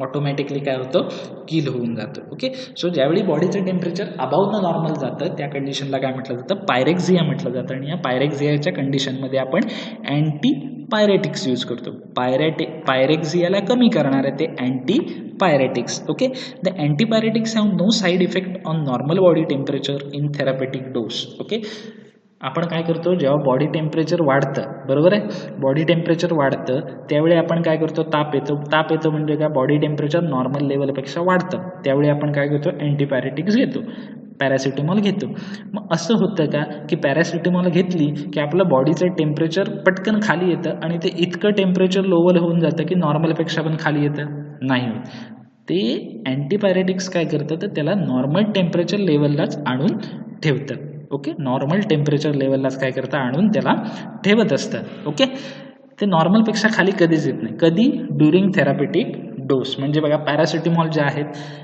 ऑटोमॅटिकली काय होतं, किल होऊन जातं. ओके, सो ज्यावेळी बॉडीचं टेम्परेचर अबाव द नॉर्मल जातं त्या कंडिशनला काय म्हटलं जातं, पायरेक्झिया म्हटलं जातं. आणि या पायरेक्झियाच्या कंडिशनमध्ये आपण अँटीपायरेटिक्स यूज करतो. पायरेक्झियाला कमी करणारे ते antipyretics. Okay, the antipyretics have no side effect on normal body temperature in therapeutic dose. Okay, आपण काय करतो, जेव्हा बॉडी टेम्परेचर वाढतं, बरोबर आहे, बॉडी टेम्परेचर वाढतं त्यावेळी आपण काय करतो, ताप येतो म्हणजे काय, बॉडी टेम्परेचर नॉर्मल लेवलपेक्षा वाढतं, त्यावेळी आपण काय करतो, अँटीपायरेटिक्स घेतो, पॅरासिटामॉल घेतो. मग असं होतं का की पॅरासिटामॉल घेतली की आपलं बॉडीचं टेम्परेचर पटकन खाली येतं आणि ते इतकं टेम्परेचर लोअर होऊन जातं की नॉर्मलपेक्षा पण खाली येतं, नाही होत. ते अँटीपायरेटिक्स काय करतं, तर त्याला नॉर्मल टेम्परेचर लेवललाच आणून ठेवतं. ओके, नॉर्मल टेम्परेचर लेवललाच काय करतं, आणून त्याला ठेवत असतं. ओके, ते नॉर्मलपेक्षा खाली कधीच येत नाही. कधी, ड्युरिंग थेरापेटिक डोस. म्हणजे बघा, पॅरासिटामॉल जे आहेत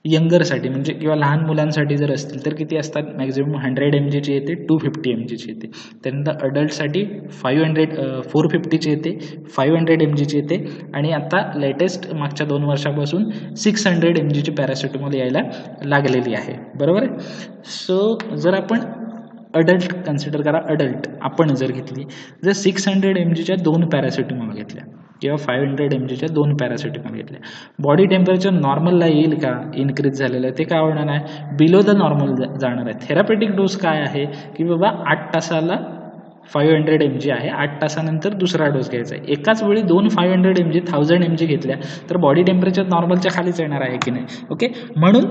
यंगरसाठी म्हणजे किंवा लहान मुलांसाठी जर असतील तर किती असतात, मॅक्झिमम 100 mgची येते, 250 mgची येते. त्यानंतर अडल्टसाठी 450ची येते, 500 mgची येते आणि आता लेटेस्ट मागच्या 2 वर्षापासून 600 mgची पॅरासिटामॉल यायला लागलेली आहे. बरोबर आहे. सो जर आपण अडल्ट कन्सिडर करा, अडल्ट आपण जर घेतली, जर 600 mgच्या 2 पॅरासिटामॉल घेतल्या किंवा 500 mgच्या 2 पॅरासिटामॉल घेतल्या. बॉडी टेम्परेचर नॉर्मलला येईल का इन्क्रीज झालेलं ते काय होणार आहे बिलो द नॉर्मल जाणार आहे. थेरापेटिक डोस काय आहे की बाबा 8 तासाला 500 mg आहे, 8 तासानंतर दुसरा डोस घ्यायचा आहे. एकाच वेळी 2 500 mg 1000 mg घेतल्या तर बॉडी टेम्परेचर नॉर्मलच्या खालीच येणार आहे की नाही. ओके, म्हणून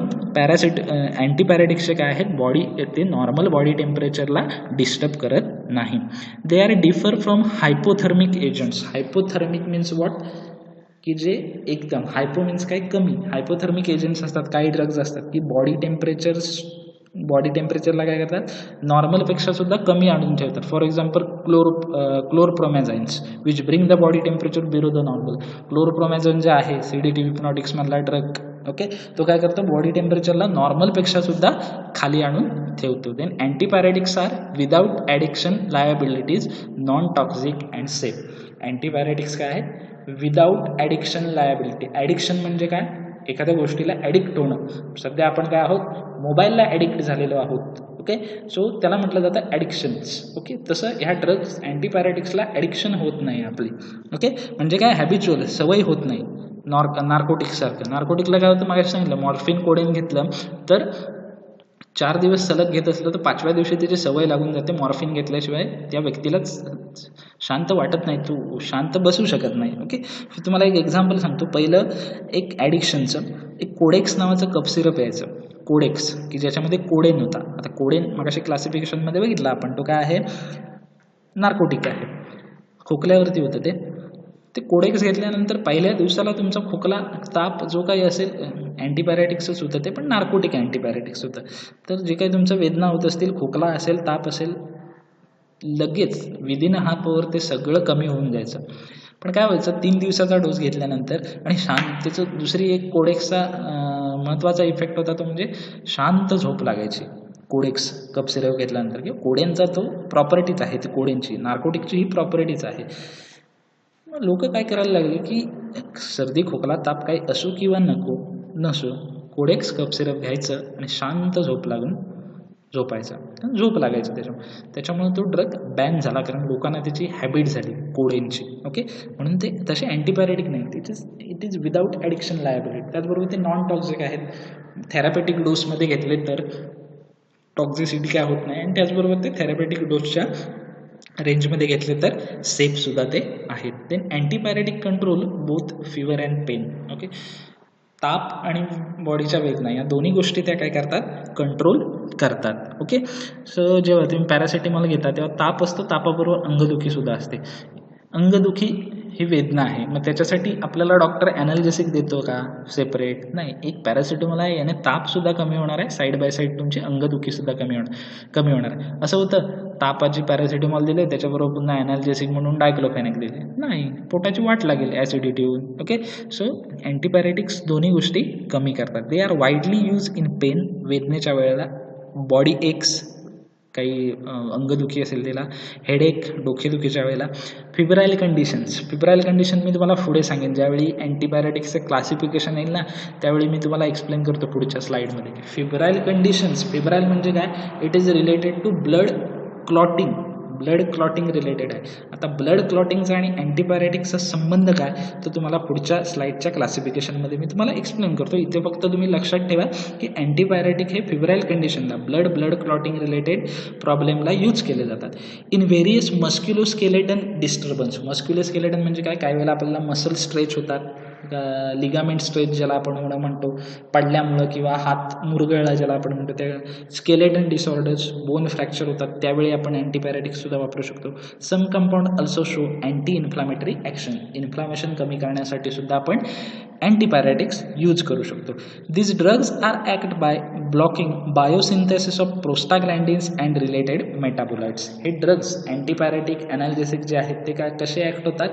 अँटीपॅरेटिक्सचे काय आहेत बॉडी ते नॉर्मल बॉडी टेम्परेचरला डिस्टर्ब करत नाही. They are differ from hypothermic agents. Hypothermic means what की जे एकदम हायपो मीन्स काय कमी. हायपोथर्मिक एजंट्स असतात, काही ड्रग्ज असतात की बॉडी टेम्परेचरला काय करतात नॉर्मलपेक्षा सुद्धा कमी आणून ठेवतात. For example chlorpromazines which bring the body temperature below the normal. Chlorpromazine जे आहे CDT हिप्नॉटिक्समधला ड्रग, ओके, तो काय करतो बॉडी टेम्परेचरला नॉर्मलपेक्षा सुद्धा खाली आणून ठेवतो. Then antipyretics are without addiction liabilities, non toxic and safe. Antipyretics काय आहेत विदाउट ॲडिक्शन लायबिलिटी. ॲडिक्शन म्हणजे काय एखाद्या गोष्टीला ॲडिक्ट होणं. सध्या आपण काय आहोत मोबाईलला ॲडिक्ट झालेलो आहोत. ओके, सो त्याला म्हटलं जातं ॲडिक्शन्स. ओके, तसं ह्या ड्रग्स अँटीपॅरेटिक्सला ॲडिक्शन होत नाही आपली. ओके, म्हणजे काय हॅबिच्युअल सवय होत नाही. नार्कोटिक्ससारखं. नार्कोटिकला काय होतं मागे सांगितलं मॉर्फिन कोडेन घेतलं तर 4 दिवस सलग घेत असलं तर 5व्या दिवशी त्याची सवय लागून जाते. मॉर्फिन घेतल्याशिवाय त्या व्यक्तीलाच शांत वाटत नाही, तू शांत बसू शकत नाही. ओके, तुम्हाला एक एक्झाम्पल सांगतो. पहिलं एक ॲडिक्शनचं एक कोडेक्स नावाचं कप सिरप यायचं. कोडेक्स की ज्याच्यामध्ये कोडेन होता. आता कोडेन मगाशी क्लासिफिकेशनमध्ये बघितलं आपण, तो काय आहे नार्कोटिक आहे. खोकल्यावरती होतं ते कोडेक्स घेतल्यानंतर पहिल्या दिवसाला तुमचा खोकला ताप जो काही असेल अँटीपॅरेटिक्सच होतं ते, पण नार्कोटिक अँटीपॅरेटिक्स होतं. तर जे काही तुमचं वेदना होत असतील, खोकला असेल, ताप असेल, लगेच विदिन हाफ आवर ते सगळं कमी होऊन जायचं. पण काय व्हायचं 3 दिवसाचा डोस घेतल्यानंतर आणि शांततेचं दुसरी एक कोडेक्सचा महत्त्वाचा इफेक्ट होता तो म्हणजे शांत झोप लागायची. कोडेक्स कप सिरप घेतल्यानंतर किंवा कोडेनचा तो प्रॉपर्टीच आहे, ती कोडेनची नार्कोटिकची ही प्रॉपर्टीच आहे. लोक काय करायला लागले की सर्दी खोकला ताप काही असो किंवा नसो कोडेक्स कप सिरप घ्यायचं आणि शांत झोप लागून झोपायचा, झोप लागायचं त्याच्यामुळे तो ड्रग बॅन झाला, कारण लोकांना त्याची हॅबिट झाली कोडेनची. ओके, म्हणून ते तसे अँटीपॅरेटिक नाही, it is without addiction liability. त्याचबरोबर ते नॉन टॉक्सिक आहेत. थेरापेटिक डोसमध्ये घेतले तर टॉक्झिसिटी काय होत नाही, आणि त्याचबरोबर ते थेरापेटिक डोसच्या रेंजमध्ये घेतले तर सेफसुद्धा ते आहेत. Then antipyretic control both fever and pain. Okay, ताप आणि बॉडीच्या वेदना या दोन्ही गोष्टी त्या काय करतात कंट्रोल करतात. ओके, सो जेव्हा तुम्ही पॅरासिटामॉल घेता तेव्हा ताप असतो, तापाबरोबर अंगदुखीसुद्धा असते. अंगदुखी ही वेदना आहे, मग त्याच्यासाठी आपल्याला डॉक्टर ॲनाल्जेसिक देतो का सेपरेट? नाही. एक पॅरासिटामॉल आहे याने तापसुद्धा कमी होणार आहे, साईड बाय साईड तुमची अंगदुखीसुद्धा कमी होणार आहे. असं होतं तापाची पॅरासिटामॉल दिले त्याच्याबरोबर पुन्हा ॲनाल्जेसिक म्हणून डायक्लोफेनेक दिले, नाही, पोटाची वाट लागेल ॲसिडिटी होऊन. ओके, सो अँटीपॅरेटिक्स दोन्ही गोष्टी कमी करतात. They are widely use in pain, वेदनेच्या वेळेला, बॉडी एक्स काही अंगदुखी असेल त्याला, हेडेक डोकेदुखीच्या वेळेला, फिब्राईल कंडिशन मी तुम्हाला पुढे सांगेन. ज्यावेळी अँटीपॅरेटिक्सचं क्लासिफिकेशन येईल ना त्यावेळी मी तुम्हाला एक्सप्लेन करतो पुढच्या स्लाईडमध्ये. फिब्राईल म्हणजे काय, it is related to blood clotting related आहे. आता ब्लड क्लॉटिंगचा आणि अँटीपॅरेटिक्सचा संबंध काय तर तुम्हाला पुढच्या स्लाईडच्या क्लासिफिकेशनमध्ये मी तुम्हाला एक्सप्लेन करतो. इथे फक्त तुम्ही लक्षात ठेवा की अँटीपॅरेटिक हे फिब्राईल कंडिशनला ब्लड क्लॉटिंग रिलेटेड प्रॉब्लेमला यूज केले जातात. In various musculoskeleton disturbances. Musculoskeleton म्हणजे काय, काही वेळेला आपल्याला मसल स्ट्रेच होतात, लिगामेंट स्ट्रेच ज्याला आपण म्हणतो पडल्यामुळं, किंवा हात मुरगळला ज्याला आपण म्हणतो, त्या स्केलेटन डिसऑर्डर्स, बोन फ्रॅक्चर होतात, त्यावेळी आपण अँटीपॅरेटिक्ससुद्धा वापरू शकतो. Some compound also show anti inflammatory action. Inflammation कमी करण्यासाठी सुद्धा आपण अँटीपॅरेटिक्स यूज करू शकतो. This drugs are act by blocking biosynthesis of prostaglandins and related metabolites. हे ड्रग्स अँटीपॅरेटिक ॲनाल्जेसिक जे आहेत ते काय कसे ॲक्ट होतात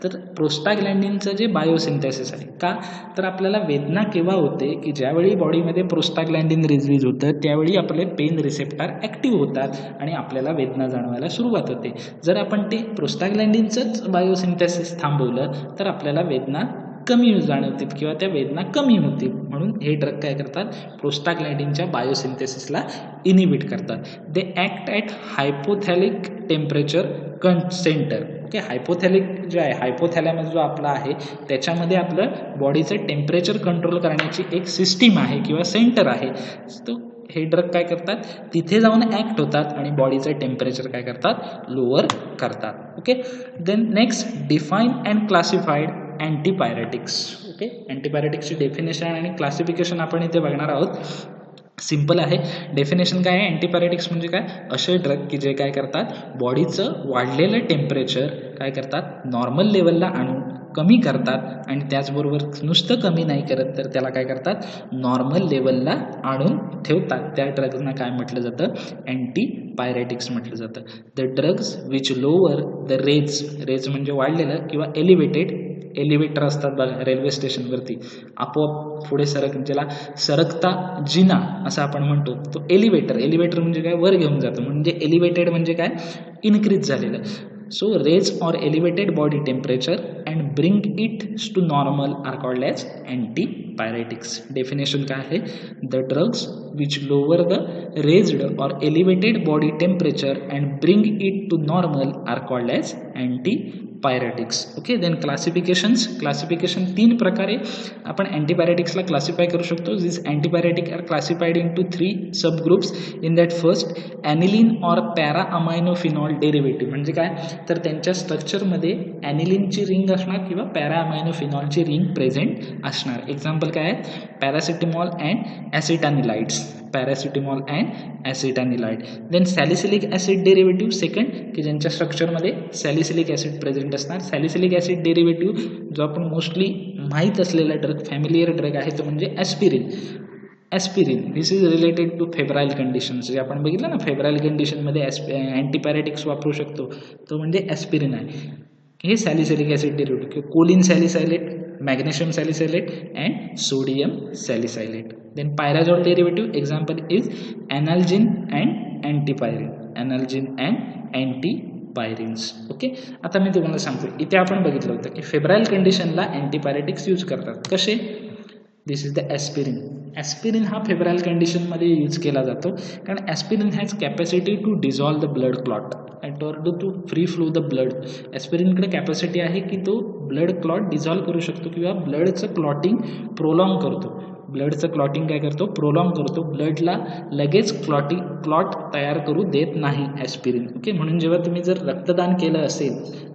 तर प्रोस्टाग्लॅन्डिनचं जे बायोसिंथेसिस आहे. का तर आपल्याला वेदना केव्हा होते की ज्यावेळी बॉडीमध्ये प्रोस्टाग्लॅन्डिन रिलीज होतं त्यावेळी आपले पेन रिसेप्टर ॲक्टिव्ह होतात आणि आपल्याला वेदना जाणवायला सुरुवात होते. जर आपण ते प्रोस्टाग्लॅन्डिनचंच बायोसिंथेसिस थांबवलं तर आपल्याला वेदना कमी जाणवतील किंवा त्या वेदना कमी होतील. म्हणून हे ड्रग काय करतात प्रोस्टाग्लॅन्डिनच्या बायोसिंथेसिसला इनिबिट करतात. They act at hypothalamic temperature centre. Okay. Hypothalamic जे आहे, हायपोथॅलॅमस जो आपला आहे त्याच्यामध्ये आपलं बॉडीचं टेम्परेचर कंट्रोल करण्याची एक सिस्टीम आहे किंवा सेंटर आहे. तो हे ड्रग काय करतात, तिथे जाऊन ॲक्ट होतात आणि बॉडीचं टेम्परेचर काय करतात, लोअर करतात. Okay. Then next, define and classified antipyretics. Okay. अँटीपायरेटिक्सची डेफिनेशन आणि क्लासिफिकेशन आपण इथे बघणार आहोत. सिम्पल आहे. डेफिनेशन काय आहे, अँटीपायरेटिक्स म्हणजे काय, असे ड्रग की जे काय करतात, बॉडीचं वाढलेलं टेम्परेचर काय करतात, नॉर्मल लेवलला आणून कमी करतात आणि त्याचबरोबर नुसतं कमी नाही करत तर त्याला काय करतात, नॉर्मल लेवलला आणून ठेवतात. त्या ड्रग्सना काय म्हटलं जातं, अँटीपायरेटिक्स म्हटलं जातं. The drugs which lower the rise म्हणजे वाढलेलं किंवा एलिव्हेटर असतात बघा रेल्वे स्टेशनवरती, आपोआप पुढे ज्याला सरकता जिना असं आपण म्हणतो, तो एलिव्हेटर म्हणजे काय, वर घेऊन जातो, म्हणजे एलिव्हेटेड म्हणजे काय, इन्क्रीज झालेलं. So raise or elevated body temperature and bring it to normal are called as antipyretics. Definition काय आहे, the drugs which lower the raised or elevated body temperature and bring it to normal are called as antipyretics. Okay. Then classification 3 प्रकारे आपण अँटीपायरेटिक्सला क्लासिफाय करू शकतो. This antipyretic are classified into 3 sub groups. In that first, aniline or para aminophenol derivative म्हणजे काय, तर त्यांच्या स्ट्रक्चरमध्ये ॲनिलिनची रिंग असणार किंवा पॅरा अमायनोफिनॉलची रिंग प्रेझेंट असणार. एक्झाम्पल काय आहे, paracetamol and acetanilides. Then salicylic acid derivative second, की ज्यांच्या स्ट्रक्चरमध्ये सॅलिसिलिक ॲसिड प्रेझेंट असणार. सॅलिसिलिक ॲसिड डेरिव्हेटिव्ह जो आपण मोस्टली माहीत असलेला ड्रग, फॅमिलियर ड्रग आहे तो म्हणजे aspirin. This is related to febrile conditions. जे आपण बघितलं ना, फेब्राईल कंडिशनमध्ये अँटीपॅरेटिक्स वापरू शकतो, तो म्हणजे ॲस्पिरिन आहे. हे सॅलिसिलिक ॲसिड डेरिव्हेटिव्ह किंवा choline salicylate, magnesium salicylate and sodium salicylate. Then pyrazole derivative, example is analgin and antipyrines. Okay. आता मी तुम्हाला सांगतो, इथे आपण बघितलं होतं की फेब्राईल कंडिशनला अँटीपॅरेटिक्स यूज करतात. कसे, दिस इज द ॲस्पिरिन हा फेब्राईल कंडिशनमध्ये यूज केला जातो, कारण aspirin has capacity to dissolve the blood clot and to to free flow the blood. ॲस्पिरिनकडे कॅपॅसिटी आहे की तो ब्लड क्लॉट डिझॉल्व करू शकतो किंवा ब्लडचं क्लॉटिंग प्रोलॉंग करतो. ब्लडचं क्लॉटिंग काय करतो, प्रोलॉंग करतो. ब्लडला लगेच क्लॉट तयार करू देत नाही ॲस्पिरिन. ओके. म्हणून जेव्हा तुम्ही जर रक्तदान केलं असेल,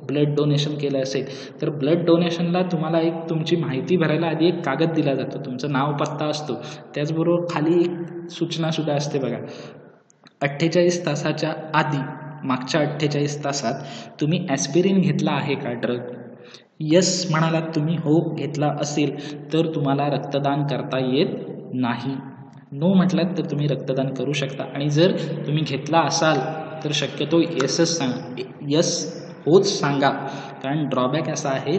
ब्लड डोनेशन केलं असेल, तर ब्लड डोनेशनला तुम्हाला एक तुमची माहिती भरायला आधी एक कागद दिला जातो, तुमचं नाव पत्ता असतो, त्याचबरोबर खाली एक सूचनासुद्धा असते बघा, 48 तासाच्या आधी, मागच्या 48 तासात तुम्ही ॲस्पिरिन घेतला आहे का ड्रग. यस म्हणालात तुम्ही, हो घेतला असेल तर तुम्हाला रक्तदान करता येत नाही. नो म्हटलात तर तुम्ही रक्तदान करू शकता. आणि जर तुम्ही घेतला असाल तर शक्यतो यस होच सांगा, कारण ड्रॉबॅक असा आहे,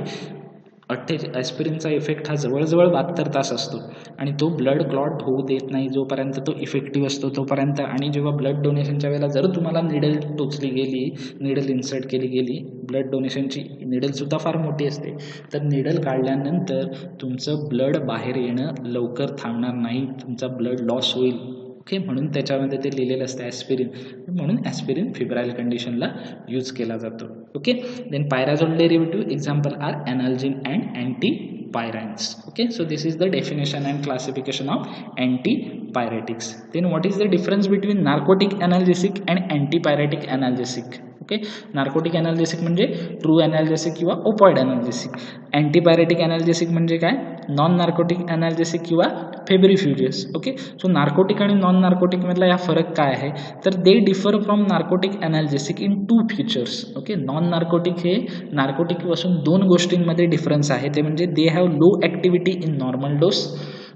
ॲस्पिरिनचा इफेक्ट हा जवळजवळ 72 तास असतो आणि तो ब्लड क्लॉट होऊ देत नाही जोपर्यंत तो इफेक्टिव्ह असतो तोपर्यंत. आणि जेव्हा ब्लड डोनेशनच्या वेळेला जर तुम्हाला निडल टोचली गेली, निडल इन्सर्ट केली गेली, ब्लड डोनेशनची निडलसुद्धा फार मोठी असते, तर निडल काढल्यानंतर तुमचं ब्लड बाहेर येणं लवकर थांबणार नाही, तुमचा ब्लड लॉस होईल. ओके. म्हणून त्याच्यामध्ये ते लिहिलेलं असतं ॲस्पिरिन, म्हणून ॲस्पिरिन फिब्राईल कंडिशनला यूज केला जातो. Okay. Then pyrazole derivative, example are analgin and antipyrines. Okay. So this is the definition and classification of antipyretics. Then what is the difference between narcotic analgesic and antipyretic analgesic. Okay. Narcotic analgesic म्हणजे ट्रू ॲनाल्जेसिक किंवा ओपॉइड ॲनाल्जेसिक. अँटीपायरेटिक ॲनाल्जेसिक म्हणजे काय, नॉन नार्कोटिक ॲनाल्जेसिक किंवा फेब्रिफ्युजियस. ओके. सो नार्कोटिक आणि नॉन नार्कोटिकमधला या फरक काय आहे, तर they differ from narcotic ॲनाल्जेसिक in 2 features. Okay. Non narcotic हे नार्कोटिकपासून 2 गोष्टींमध्ये डिफरन्स आहे, ते म्हणजे they have low activity in normal dose.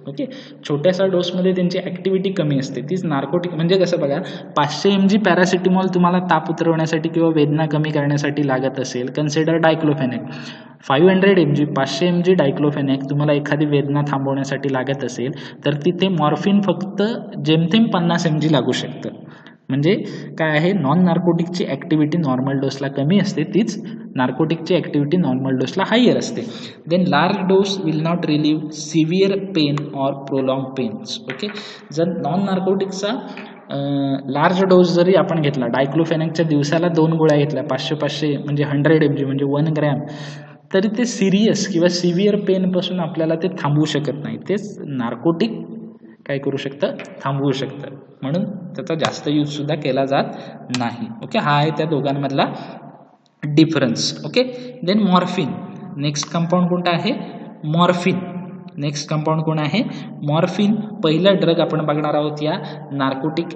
Okay. छोट्याशा डोसमध्ये त्यांची ॲक्टिव्हिटी कमी असते. तीच नार्कोटिक म्हणजे कसं बघा, 500 mg पॅरासिटामॉल तुम्हाला ताप उतरवण्यासाठी किंवा वेदना कमी करण्यासाठी लागत असेल, कन्सिडर डायक्लोफेनेक. 500 mg 500 mg डायक्लोफेनेक तुम्हाला एखादी वेदना थांबवण्यासाठी लागत असेल, तर तिथे मॉर्फिन फक्त जेमतेम 50 mg लागू शकतं. म्हणजे काय आहे, नॉन नार्कोटिकची ॲक्टिव्हिटी नॉर्मल डोसला कमी असते, तीच नार्कोटिकची ॲक्टिव्हिटी नॉर्मल डोसला हायर असते. Then large dose will not relieve severe pain or prolong pains. Okay. जर नॉन नार्कोटिकचा लार्ज डोस जरी आपण घेतला, डायक्लोफेनॅकच्या दिवसाला 2 गोळ्या घेतल्या 500 म्हणजे 100 mg म्हणजे 1 ग्रॅम, तरी ते सिरियस किंवा सिव्हिअर पेनपासून आपल्याला ते थांबवू शकत नाही. तेच नार्कोटिक काय करू शकतं, थांबवू शकतं. म्हणून त्याचा जास्त यूजसुद्धा केला जात नाही. ओके, हा आहे त्या दोघांमधला difference. Okay, then morphine. Next compound कोणता आहे? मॉर्फिन. नेक्स्ट कंपाऊंड कोण आहे? मॉर्फिन. पहिला ड्रग आपण बघणार आहोत या नार्कोटिक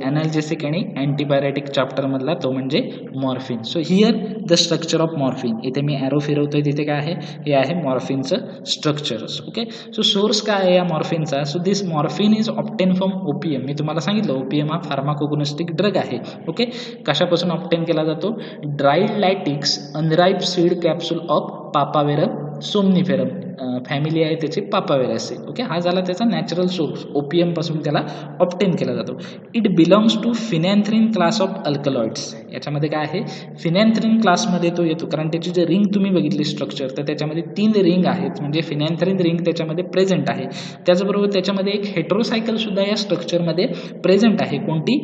ॲनाल्जेसिक आणि अँटीपायरेटिक चॅप्टरमधला, तो म्हणजे morphine. So here the structure of morphine. इथे मी ॲरो फिरवतोय, तिथे काय आहे? हे आहे मॉर्फिनचं स्ट्रक्चर. ओके, सो सोर्स काय आहे या मॉर्फिनचा? So this morphine is obtained from opium. मी तुम्हाला सांगितलं ओपीएम हा फार्माकोग्नोस्टिक ड्रग आहे. ओके, कशापासून ऑप्टेन केला जातो? Dried latex unripe seed capsule of Papaver somniferum family आहे त्याची पापावेरासी. ओके, हा झाला त्याचा नॅचरल सोर्स. ओपीएम पासून त्याला ऑप्टेन केला जातो. It belongs to phenanthrene class of alkaloids. याच्यामध्ये काय आहे? फिनॅन्थ्रिन क्लासमध्ये तो येतो, कारण त्याची जे रिंग तुम्ही बघितली स्ट्रक्चर, तर त्याच्यामध्ये 3 रिंग आहेत, म्हणजे फिनॅन्थ्रिन रिंग त्याच्यामध्ये प्रेझेंट आहे. त्याचबरोबर त्याच्यामध्ये एक हेट्रोसायकल सुद्धा या स्ट्रक्चरमध्ये प्रेझेंट आहे. कोणती?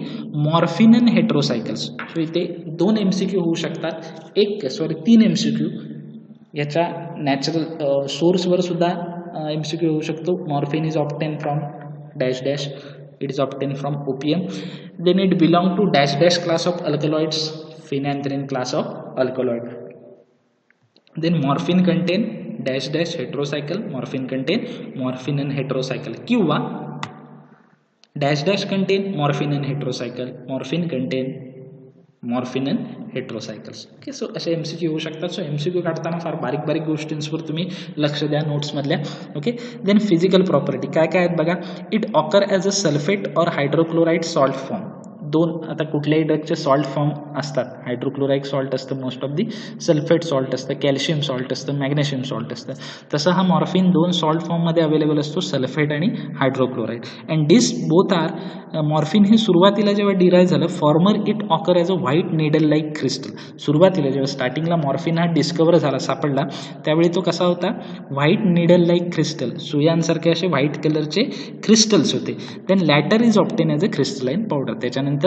Morphine and हेट्रोसायकल्स. सो इथे 2 MCQ होऊ शकतात, 3 MCQ. याच्या नॅचरल सोर्सवर सुद्धा MCQ होऊ शकतो. Morphine is obtained from dash dash, it is obtained from opium. Then it belong to dash dash class of alkaloids, phenanthrene class of alkaloid. Then morphine contain dash dash heterocycle, morphine contain morphine and heterocycle, किंवा dash dash contain morphine and heterocycle, morphine contain morphine and heterocycles. Okay, so असे MCQ होऊ शकतात. सो MCQ काढताना फार बारीक बारीक गोष्टींवर तुम्ही लक्ष द्या नोट्समधल्या. ओके, देन फिजिकल प्रॉपर्टी काय काय आहेत बघा. It occur as a sulphate or hydrochloride salt form. आता कुठल्याही ड्रगचे सॉल्ट फॉर्म असतात. हायड्रोक्लोराईड सॉल्ट असतं most of the, sulphate salt असतं, कॅल्शियम सॉल्ट असतं, मॅग्नेशियम सॉल्ट असतं. तसं हा मॉर्फिन 2 सॉल्ट फॉर्ममध्ये अवेलेबल असतो, सल्फेट आणि hydrochloride. And this both are morphine हे सुरुवातीला जेव्हा डिराईव्ह झालं, former it occur as a white needle like crystal. सुरुवातीला जेव्हा स्टार्टिंगला मॉर्फिन हा डिस्कवर झाला, सापडला, त्यावेळी तो कसा होता? व्हाईट नेडल लाईक क्रिस्टल, सुयांसारखे असे व्हाईट कलरचे क्रिस्टल्स होते. Then later is obtain as a crystalline powder. त्याच्यानंतर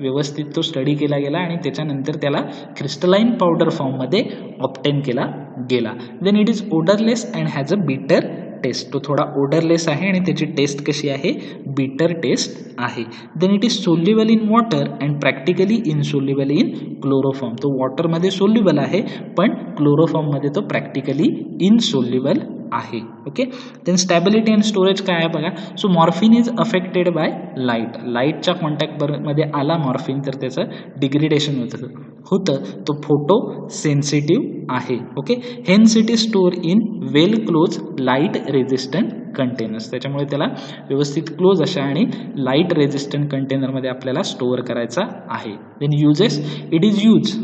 व्यवस्थित तो स्टडी केला गेला आणि त्याच्यानंतर त्याला क्रिस्टलाईन पावडर फॉर्ममध्ये ऑप्टेन केला गेला. Then it is odourless and has a bitter taste. तो थोडा ओडरलेस आहे आणि त्याची टेस्ट कशी आहे? बिटर टेस्ट आहे. Then it is soluble in water and practically insoluble in chloroform. तो वॉटरमध्ये सोल्युबल आहे, पण क्लोरोफॉर्ममध्ये तो प्रॅक्टिकली इनसोल्युबल आहे. Okay, then stability and storage काय आहे बघा. So morphine is affected by light. लाईटच्या कॉन्टॅक्टमध्ये आला मॉर्फिन तर त्याचं डिग्रेडेशन होतं. तो फोटो सेन्सिटिव्ह आहे. Okay, hence it is store in well close light resistant containers. त्याच्यामुळे त्याला व्यवस्थित क्लोज अशा आणि लाईट रेजिस्टंट कंटेनरमध्ये आपल्याला स्टोअर करायचा आहे. Then uses, it is use,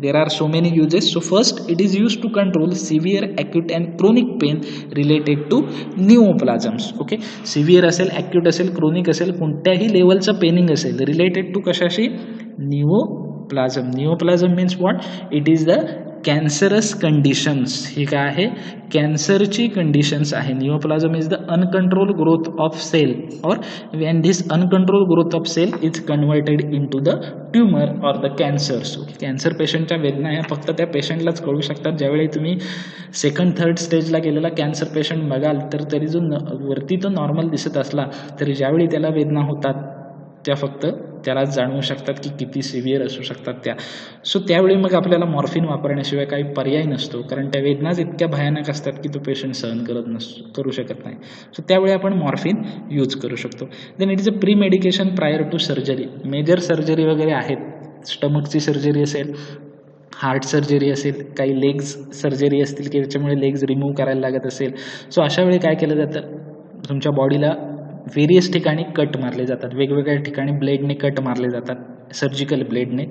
there are so many uses. So first, it is used to control severe acute and chronic pain related to neoplasms. Okay, severe असेल, acute असेल, chronic असेल, कोणत्याही लेवलचं पेनिंग असेल, रिलेटेड टू कशाशी? Neoplasm. Neoplasm means what? It is the cancerous conditions. ही काय आहे? कॅन्सरची कंडिशन्स आहे. Neoplasm is the uncontrol growth of cell, और when this uncontrolled growth of cell is converted into the tumor or the cancers. Cancer पेशंटच्या वेदना ह्या फक्त त्या पेशंटलाच कळू शकतात. ज्यावेळी तुम्ही 2nd 3rd स्टेजला गेलेला कॅन्सर पेशंट बघाल, तर तरी जो वरती तो नॉर्मल दिसत असला, तरी ज्यावेळी त्याला वेदना होतात त्या फक्त त्यालाच जाणवू शकतात की किती सिव्हिअर असू शकतात त्या. सो त्यावेळी मग आपल्याला मॉर्फिन वापरण्याशिवाय काही पर्याय नसतो, कारण त्या वेदनाच इतक्या भयानक असतात की तो पेशंट सहन करू शकत नाही. सो त्यावेळी आपण मॉर्फिन यूज करू शकतो. Then it is a pre medication prior to surgery. Major surgery वगैरे आहेत, स्टमकची सर्जरी असेल, हार्ट सर्जरी असेल, काही लेग्स सर्जरी असतील की त्याच्यामुळे लेग्स रिमूव्ह करायला लागत असेल. सो अशा वेळी काय केलं जातं? तुमच्या बॉडीला व्हेरियस ठिकाणी कट मारले जातात, वेगवेगळ्या ठिकाणी ब्लेडने कट मारले जातात, सर्जिकल ब्लेडने.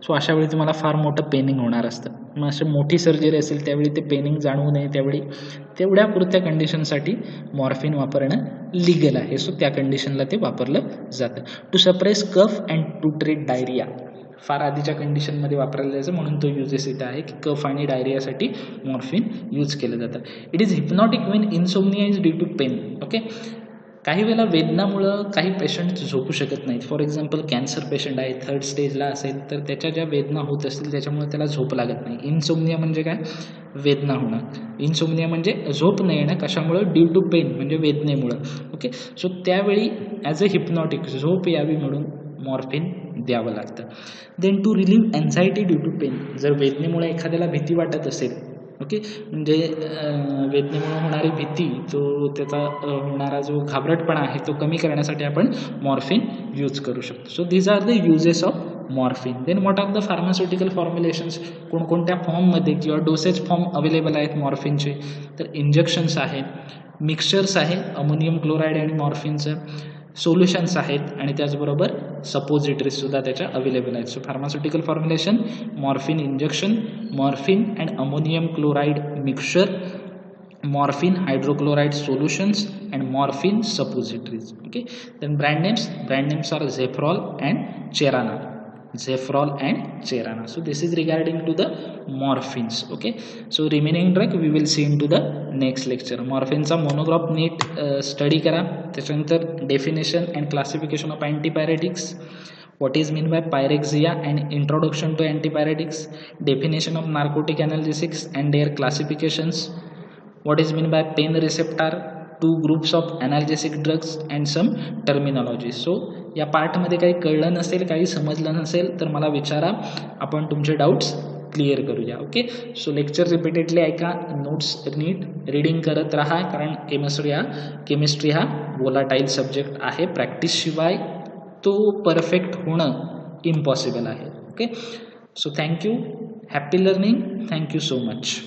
सो अशा वेळी तुम्हाला फार मोठं पेनिंग होणार असतं. मग अशी मोठी सर्जरी असेल त्यावेळी ते पेनिंग जाणवू नये, त्यावेळी तेवढ्या पुरत्या कंडिशनसाठी मॉर्फिन वापरणं लिगल आहे. सो त्या कंडिशनला ते वापरलं जातं. To suppress cough and to treat diarrhoea. फार आधीच्या कंडिशनमध्ये वापरलं जायचं, म्हणून तो युजेस इथं आहे की कफ आणि डायरियासाठी मॉर्फिन यूज केलं जातं. It is hypnotic when insomnia is due to pain. Okay, काही वेळेला वेदनामुळं काही पेशंट झोपू शकत नाहीत. फॉर एक्झाम्पल कॅन्सर पेशंट आहे, 3rd स्टेजला असेल तर त्याच्या ज्या वेदना होत असतील त्याच्यामुळे त्याला झोप लागत नाही. इन्सोम्निया म्हणजे काय? वेदना होणं. इन्सोम्निया म्हणजे झोप न येणं. कशामुळं? ड्यू टू पेन म्हणजे वेदनेमुळं. ओके, सो त्यावेळी ॲज अ हिप्नॉटिक झोप यावी म्हणून मॉर्फिन द्यावं लागतं. Then to relieve anxiety due to pain. जर वेदनेमुळे एखाद्याला भीती वाटत असेल, ओके, म्हणजे वेदनेमुळे होणारी भीती, तो त्याचा होणारा जो घाबरटपणा आहे तो कमी करण्यासाठी आपण मॉर्फिन यूज करू शकतो. So these are the uses of morphine. Then what are the pharmaceutical formulations. कोणकोणत्या फॉर्ममध्ये किंवा डोसेज फॉर्म अवेलेबल आहेत मॉर्फिनचे? तर इंजेक्शन्स आहेत, मिक्सचर्स आहे अमोनियम क्लोराईड आणि मॉर्फिनचं, सोल्युशन्स आहेत आणि त्याचबरोबर सपोजिटरीजसुद्धा त्याच्या अवेलेबल आहेत. So pharmaceutical formulation, morphine injection, morphine and ammonium chloride mixture, morphine hydrochloride solutions and morphine suppositories. Okay, then brand names are Zefrol and Cherana. Zefrol and Cherana. So this is regarding to the morphines. Okay, so remaining drug we will see into the next lecture. Morphineचा monograph नीट स्टडी करा. त्याच्यानंतर definition and classification of antipyretics, what is mean by pyrexia and introduction to antipyretics, definition of narcotic analgesics and their classifications, what is mean by pain receptor, two groups of analgesic drugs and some terminology. So या पार्टमध्ये काही कळलं नसेल, काही समजलं नसेल तर मला विचारा, आपण तुमचे डाऊट्स क्लिअर करूया. ओके, सो लेक्चर रिपीटेडली ऐका, नोट्स नीट रीडिंग करत राहा, कारण केमिस्ट्री हा वोलाटाईल सब्जेक्ट आहे. प्रॅक्टिसशिवाय तो परफेक्ट होणं इम्पॉसिबल आहे. Okay, so thank you, happy learning, thank you so much.